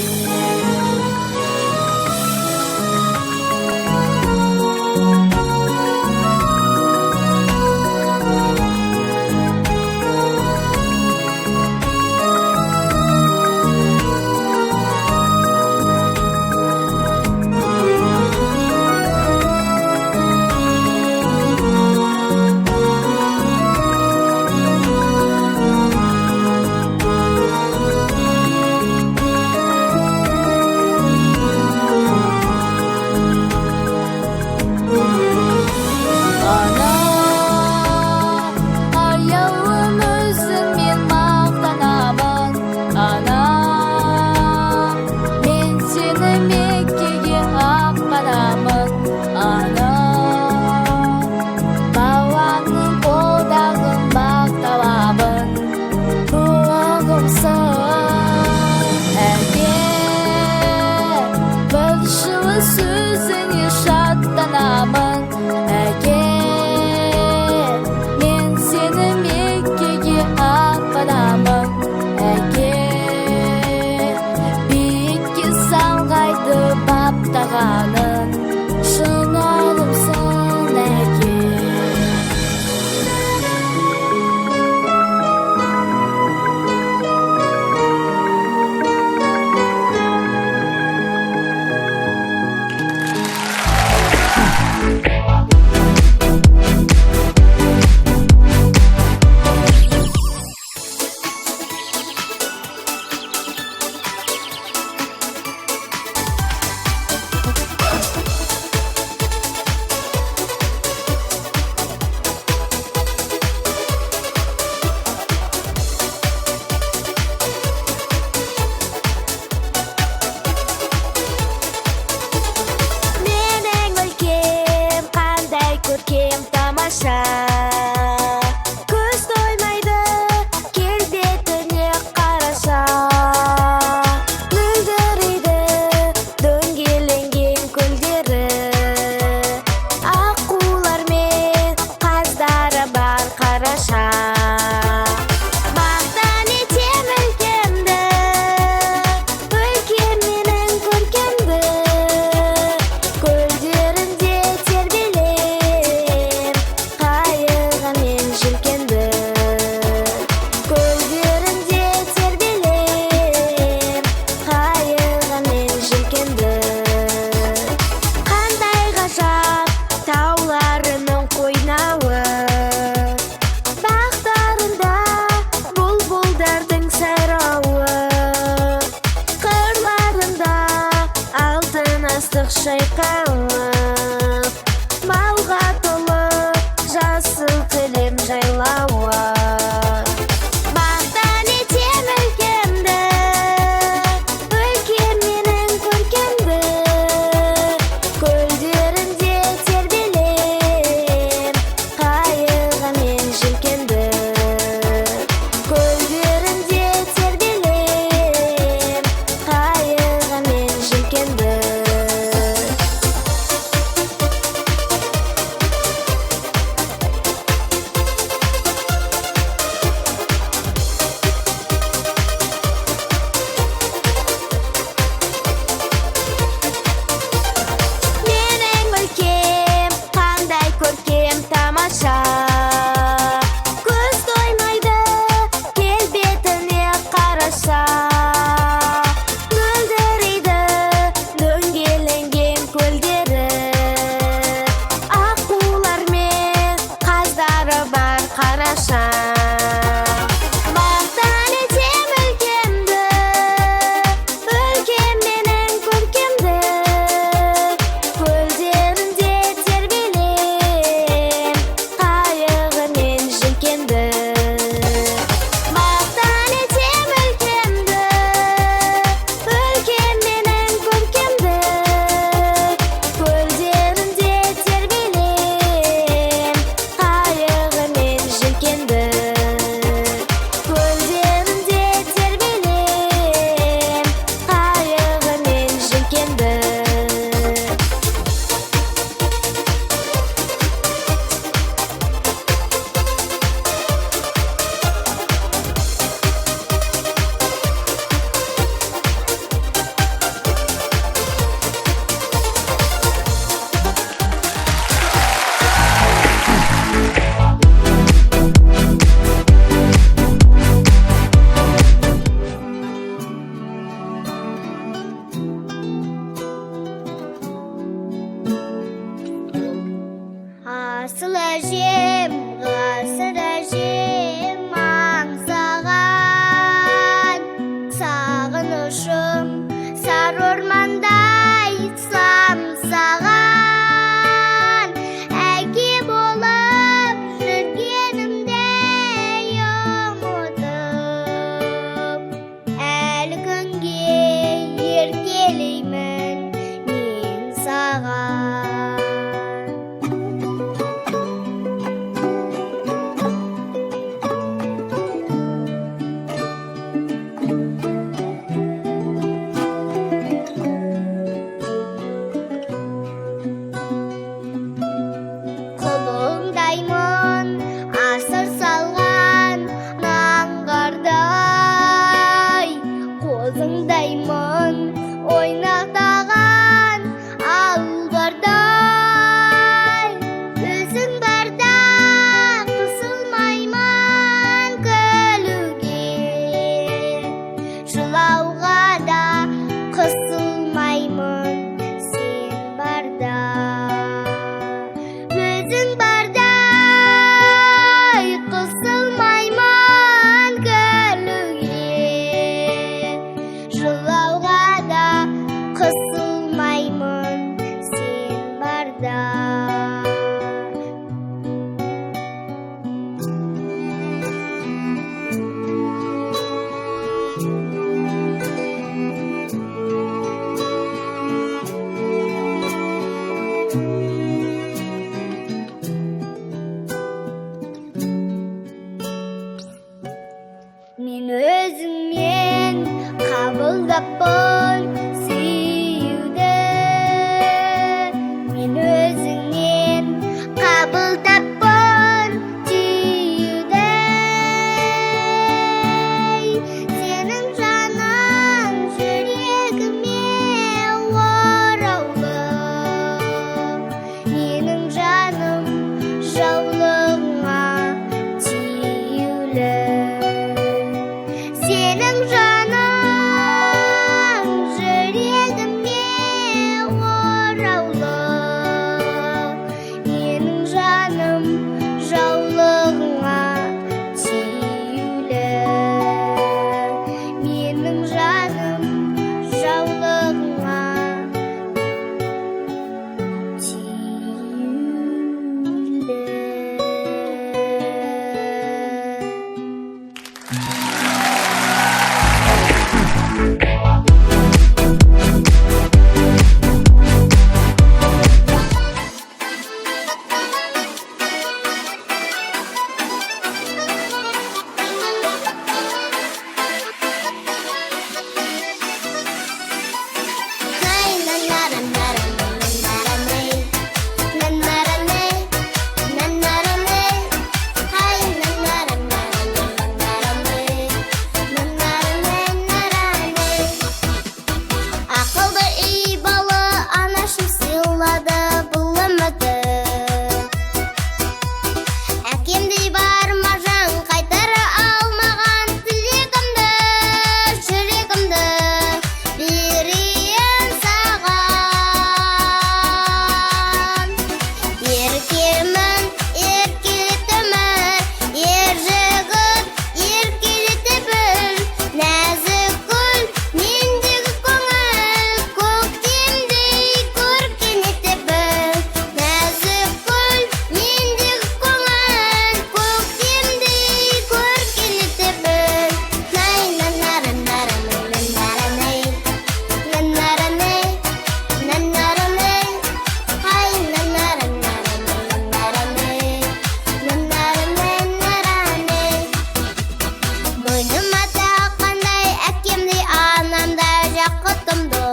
қабылдаппын сүюді, мен өзіңнен қабылдаппын түйюді. Сенің жаның жүрегіме ораулы, менің жаным жаулығыңа тиюлі. Сенің жаның жүрегіме ораулы, менің жаным жаулығыңа тиюлі. Менің жаным жаулығыңа тиюлі. Ақылды үй балы анашым сыйлады бұл үміті. Әкемдей бар мажан қайтара алмаған тілегімді, жүрегімді берейін саған. Еркемін, еркелетемін, ер жігіт, еркелете біл. Нәзік гүл, мендегі көңіл, көктемдей көркін ете біл. Нәзік гүл, мендегі көңіл, көктемдей көркін ете біл. Най-на-на-ра-на-ра-най-на-на-ра-най, на-на-ра-най, на-на-ра-най, ай, на-на-ра-на-ра-на-на-ра-най, на-на-ра-най-на-ра-най. Мойныма таққандай әкемдей анамдай жақұтымды,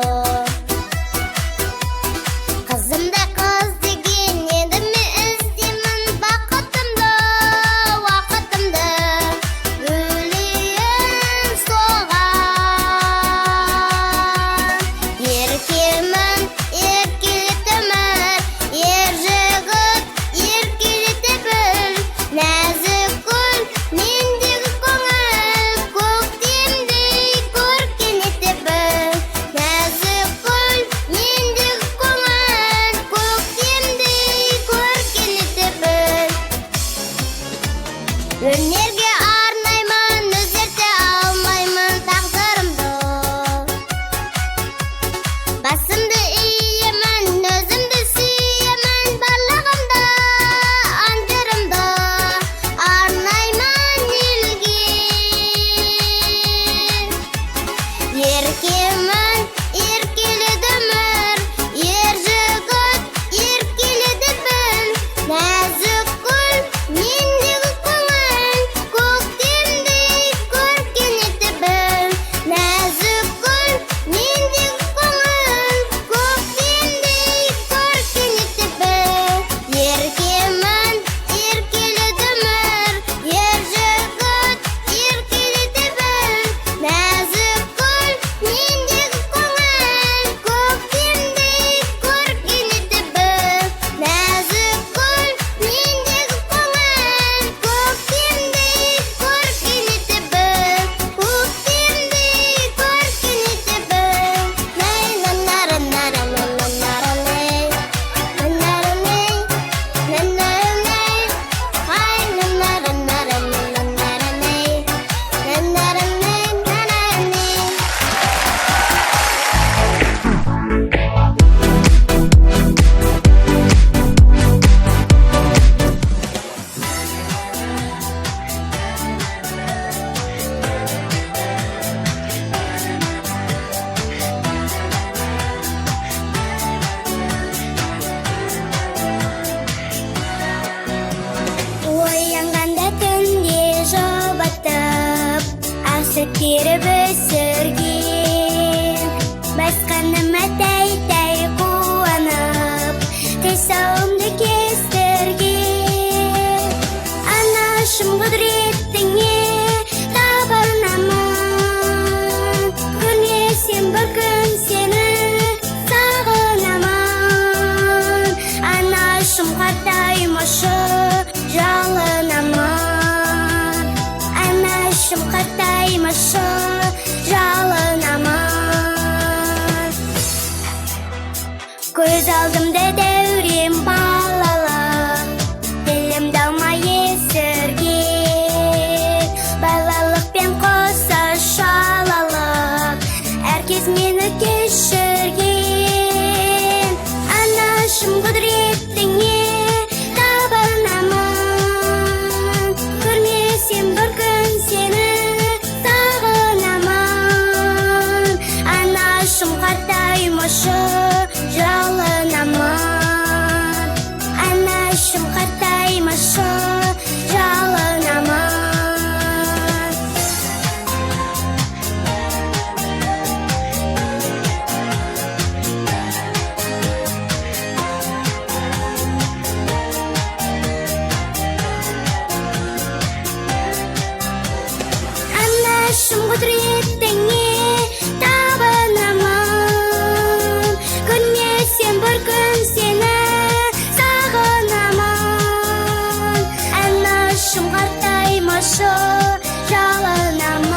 қызымдай қыз деген енді мен іздеймін бақытымды, уақытымды бөлейін соған. Еркемін, еркелетемін, ер жігіт, еркелете біл. Нәзік гүл, мендегі көңіл, көктемдей көркін ете біл. Нәзік гүл, мендегі көңіл, көктемдей көркін ете біл. Өнерге арнаймын, өзгерте алмаймын тағдырымды. Басымды иемін, өзімді сүйемін, барлығымды, аңдырымды арнаймын елге. Еркемін, еркеледі өмір, ер жігіт, еркеледі біл. Нәзік гүл, мендегі көңіл, көктемдей көркін ете біл. Нәзік гүл, мендегі көңіл, көктемдей көркін ете біл. Еркемін, еркеледі өмір, ер жігіт, еркеледі біл. Нәзік гүл, мендегі көңіл, көктемдей көркін ете біл. Нәзік гүл, мендегі көңіл, көктемдей көркін ете біл. Көктемдей көркін ете біл. Най-на-на-ра-на-ра-на-на-ра-най, на-на-ра-най, на-на-ра-най, ай, на-на-ра-на-ра-на-на-ра-най, на-на-ра-най-на-на-ра-най. Оянғанда түнде жұбатып, асып керіп өсірген Күзіме тәй-тәй қуанып, қисауымды кестірген. Анашым құдіреттіңе табынамын, көрмесем бір күн сені сағынамын. Анашым қартаймашы жалынамын, анашым қартаймашы жалынамын. Көз алдымда дәурен балалы, тілімді алмай есірген. Балалықпен қоса шалалық, әркез мені кешірген. Анашым құдіреттіңе табынамын, көрмесем бір күн сені сағынамын. Анашым қартаймашы жалынамын, анашым қартаймашы жалынамын. Анашым құдіреттіңе табынамын, көрмесем бір күн сені сағынамын. Анашым қартаймашы жалынамын,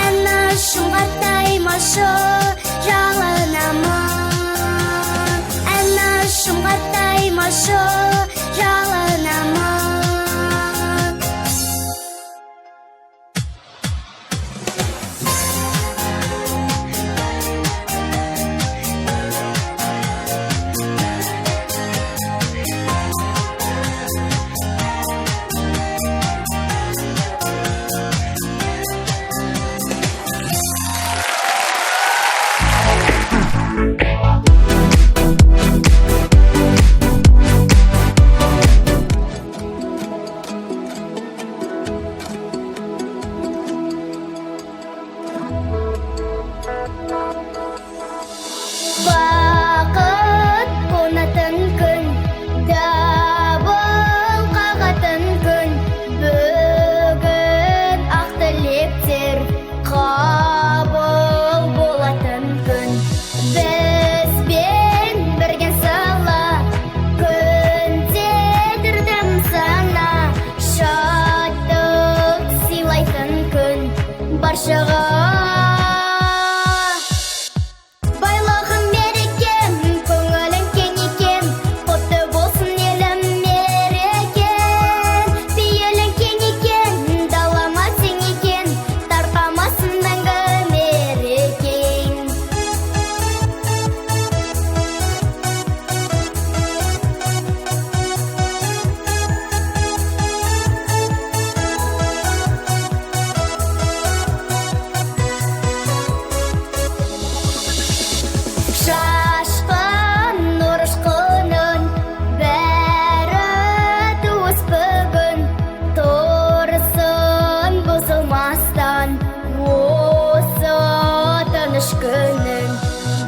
анашым қартаймашы жалынамын, анашым қартаймашы жалынамын. Бақыт қонатын күн, дабыл қағатын күн. Бүгін ақ тілектер қабыл болатын күн. Бізбен бірге сала, күнде түрдім сана. Шаттық сыйлайтын күн баршаға. Байлығым мерекем, көңілің кең екен, құтты болсын елім мерекен. Пейілің кең екен, далама тең екен, тарқамасын мәңгі мерекең. Шашқан нұр ұшқынын, бәрі туыс бүгін. Торсын бұзылмастан, осы тыныш күнін.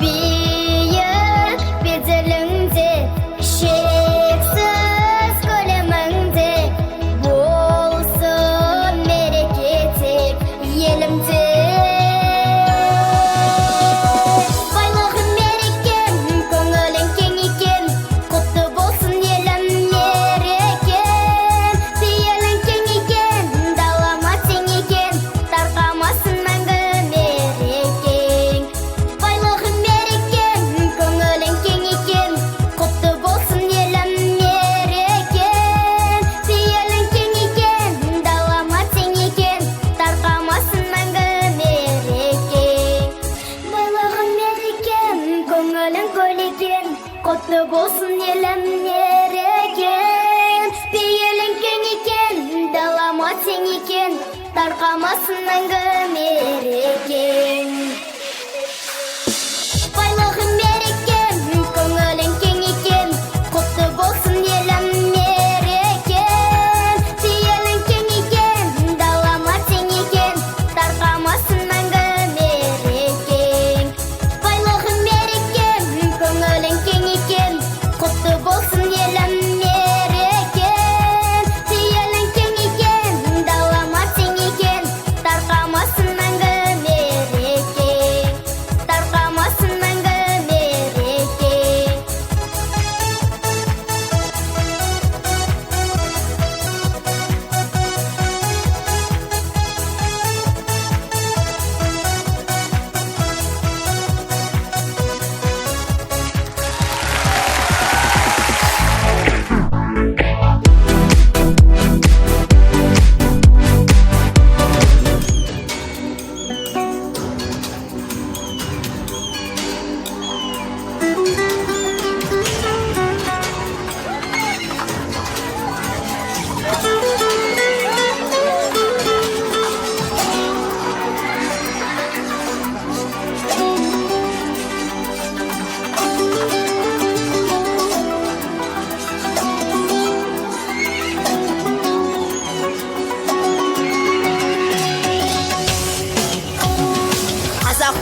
Биік беделіңде, шексіз көлеміңде, болсын мереке тек елімде. Байлығым мерекем, көңілің кең екен, құтты болсын елім мерекен. Пейілің кең екен, далама тең екен, тарқамасын мәңгі мерекең. Байлығым мерекем, көңілің кең екен, құтты болсын елім мерекен. Пейілің кең екен, далама тең екен, тарқамасын мәңгі мерекең. Байлығым мерекем, көңілің көл екен, құтты болсын елім мерекен. Пейілің кең екен, далама тең екен, тарқамасын мәңгі мерекең. Байлығым мерекем, көңілің кең екен, құтты болсын елім мерекен. Пейілің кең екен, далама тең екен, тарқамасын мәңгі мерекең.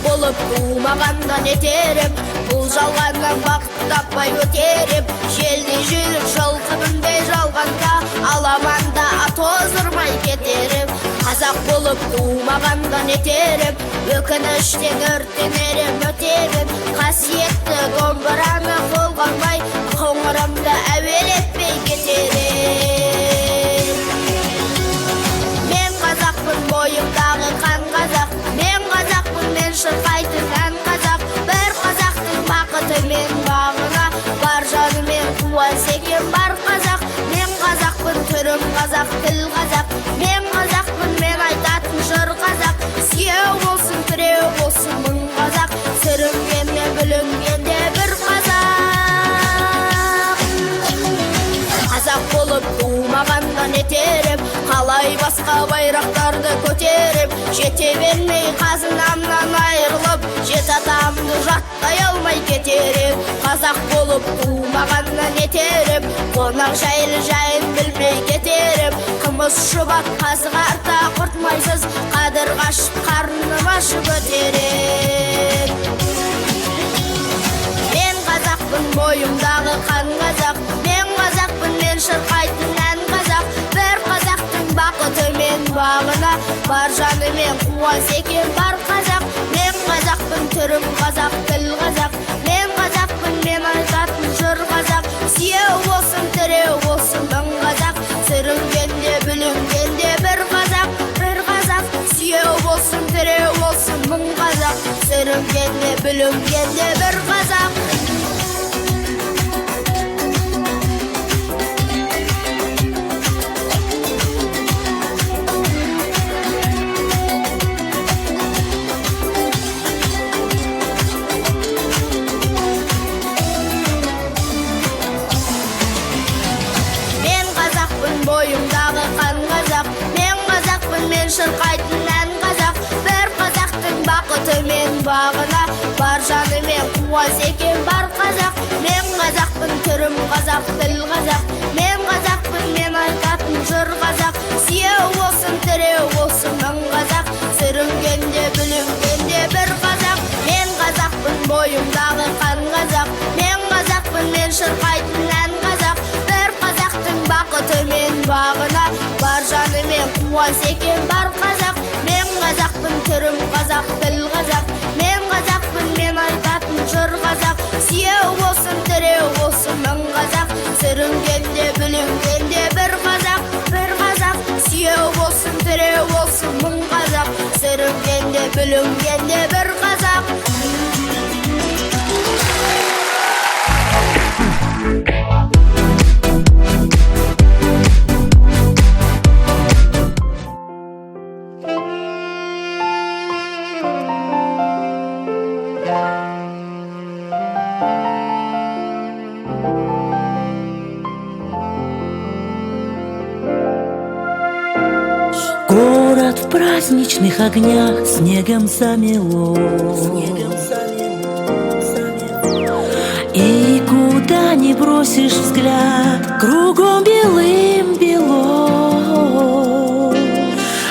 болып тумағанда не терем, бұл жалғаннан бақыт таппай өтерем. Желдей жүйрік жылқынымдай жалғанда, аламанда тоздырмай кетерем. Қазақ болып тумағанда не терем, өкініштен өртенерем өтемем. Қасиетті домбыраны қолға алмай, қоңырымды әуелетпей кетерем. Мен қазақпын, бойымдағы қан қазақ, мен қазақпын, мен шырқайтын ән қазақ. Бір қазақтың бақыты мен бағына, бар жанымен қуанса екен бар қазақ. Мен қазақпын, түрім қазақ, тіл қазақ, мен қазақпын, мен айтатын жыр қазақ. Сүйеу болсын, тіреу болсын мың қазақ, сүрінгенде бүлінгенде бір қазақ. Қазақ болып тумағанда не терем, қалай басқа байрақтарды көтерем. Жете бермей қазынамнан айырылып, жет атамды жаттай алмай кетерем. Қазақ болып тумағанда не терем, қонақ жайлы жайын білмей кетерем. Қымыз шұбат қазық арта құртмайсыз, қадыр қашып қарным ашып өтерем. Мен қазақпын, бойымдағы қан қазақ, мен қазақпын, мен шырқайтын ән қазақ. Бір қазақтың бақыты мен бағына, бар жанымен қуанса екен бар қазақ. Мен қазақпын, түрім қазақ, тіл қазақ, мен қазақпын, мен айтатын жыр қазақ. Сүйеу болсын, тіреу болсын мың қазақ, сүрінгенде бүлінгенде бір қазақ, бір қазақ. Сүйеу болсын, тіреу болсын мың қазақ, сүрінгенде бүлінгенде бір қазақ. Бойымдағы қан қазақ, мен қазақпын, мен шырқайтын ән қазақ. Бір қазақтың бақыты мен бағына, бар жанымен қуанса екен бар қазақ. Мен қазақпын, түрім қазақ, тіл қазақ, мен қазақпын, мен айтатын жыр қазақ. Сүйеу болсын, тіреу болсын мың қазақ, сүрінгенде бүлінгенде бір қазақ. Мен қазақпын, бойымдағы қан қазақ, мен қазақпын, мен шырқайтын ән қазақ. Бір қазақтың бақыты мен бағына, бар жанымен қуанса екен бар қазақ. Мен қазақпын, түрім қазақ, тіл қазақ, мен қазақпын, мен айтатын жыр қазақ. Сүйеу болсын, тіреу болсын мың қазақ, сүрінгенде бүлінгенде бір қазақ, бір қазақ. Сүйеу болсын, тіреу болсын мың қазақ, сүрінгенде бүлінгенде бір қазақ. Город в праздничных огнях снегом замело, и куда ни бросишь взгляд, кругом белым-бело.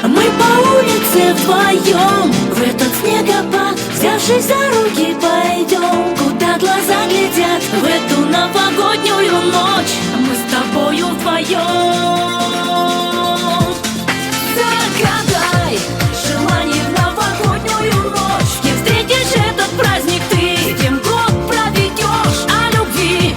Мы по улице вдвоем в этот снегопад, взявшись за руки, пойдем, куда глаза глядят. В эту новогоднюю ночь мы с тобою вдвоем. Загадай желание в новогоднюю ночь, кем встретишь этот праздник ты, тем год проведешь. О любви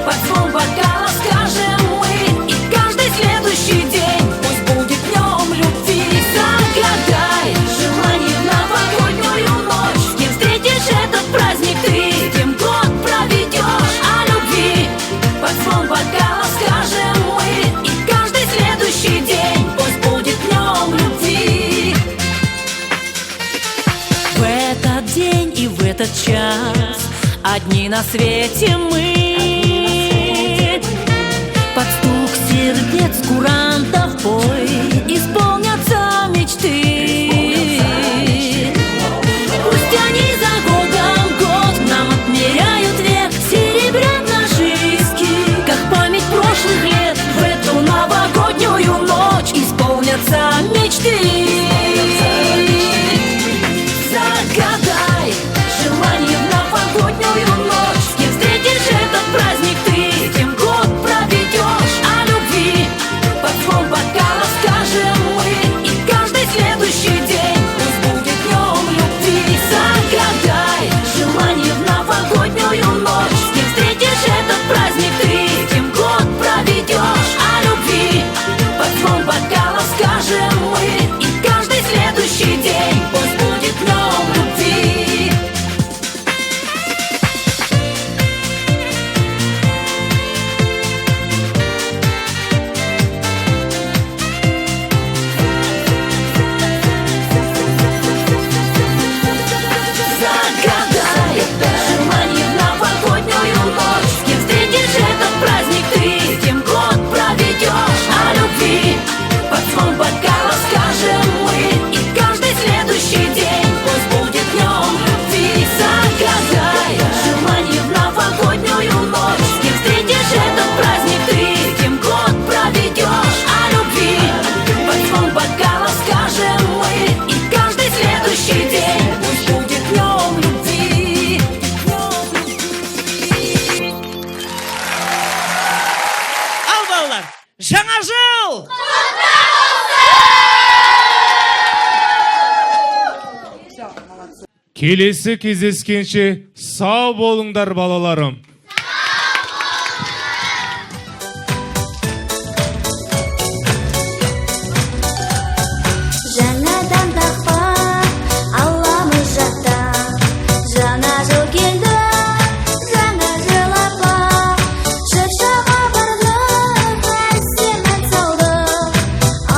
под звон бокала скажем мы, и каждый следующий день пусть будет днем любви. Загадай желание в новогоднюю ночь, кем встретишь этот праздник ты, тем год проведешь. О любви под звон бокала скажем мы, и каждый следующий день пусть будет днем любви. В этот день и в этот час одни на свете мы. Под стук сердец курантов бой исполнятся мечты. Пусть они за годом год нам отмеряют век, серебрят наши виски, как память прошлых лет. В эту новогоднюю ночь исполнятся мечты. Загадай Келесі кездескенше сау болыңдар балаларым. Жаңадан тақпа алламыз жақта, жаңа жыл келді, жаңа жыл апа. Шыршаға бардық, әсем ән салдық,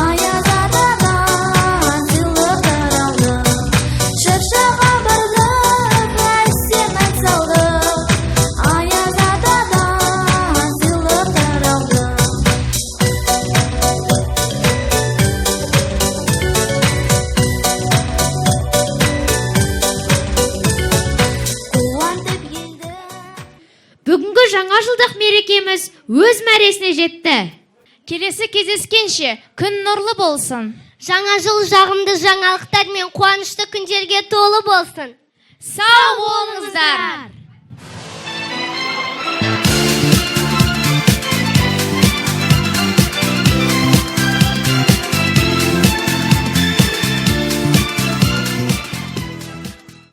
аяз атадан сыйлық таралды. Шыршаға бардық, әсем ән салдық, аяз атадан сыйлық таралды. Қуантып елді. Бүгінгі жаңа жылдық мерекеміз өз мәресіне жетті. Келесі кездескенше күн нұрлы болсын. Жаңа жыл жағымды жаңалықтар мен қуанышты күндерге толы болсын. Сау болыңыздар.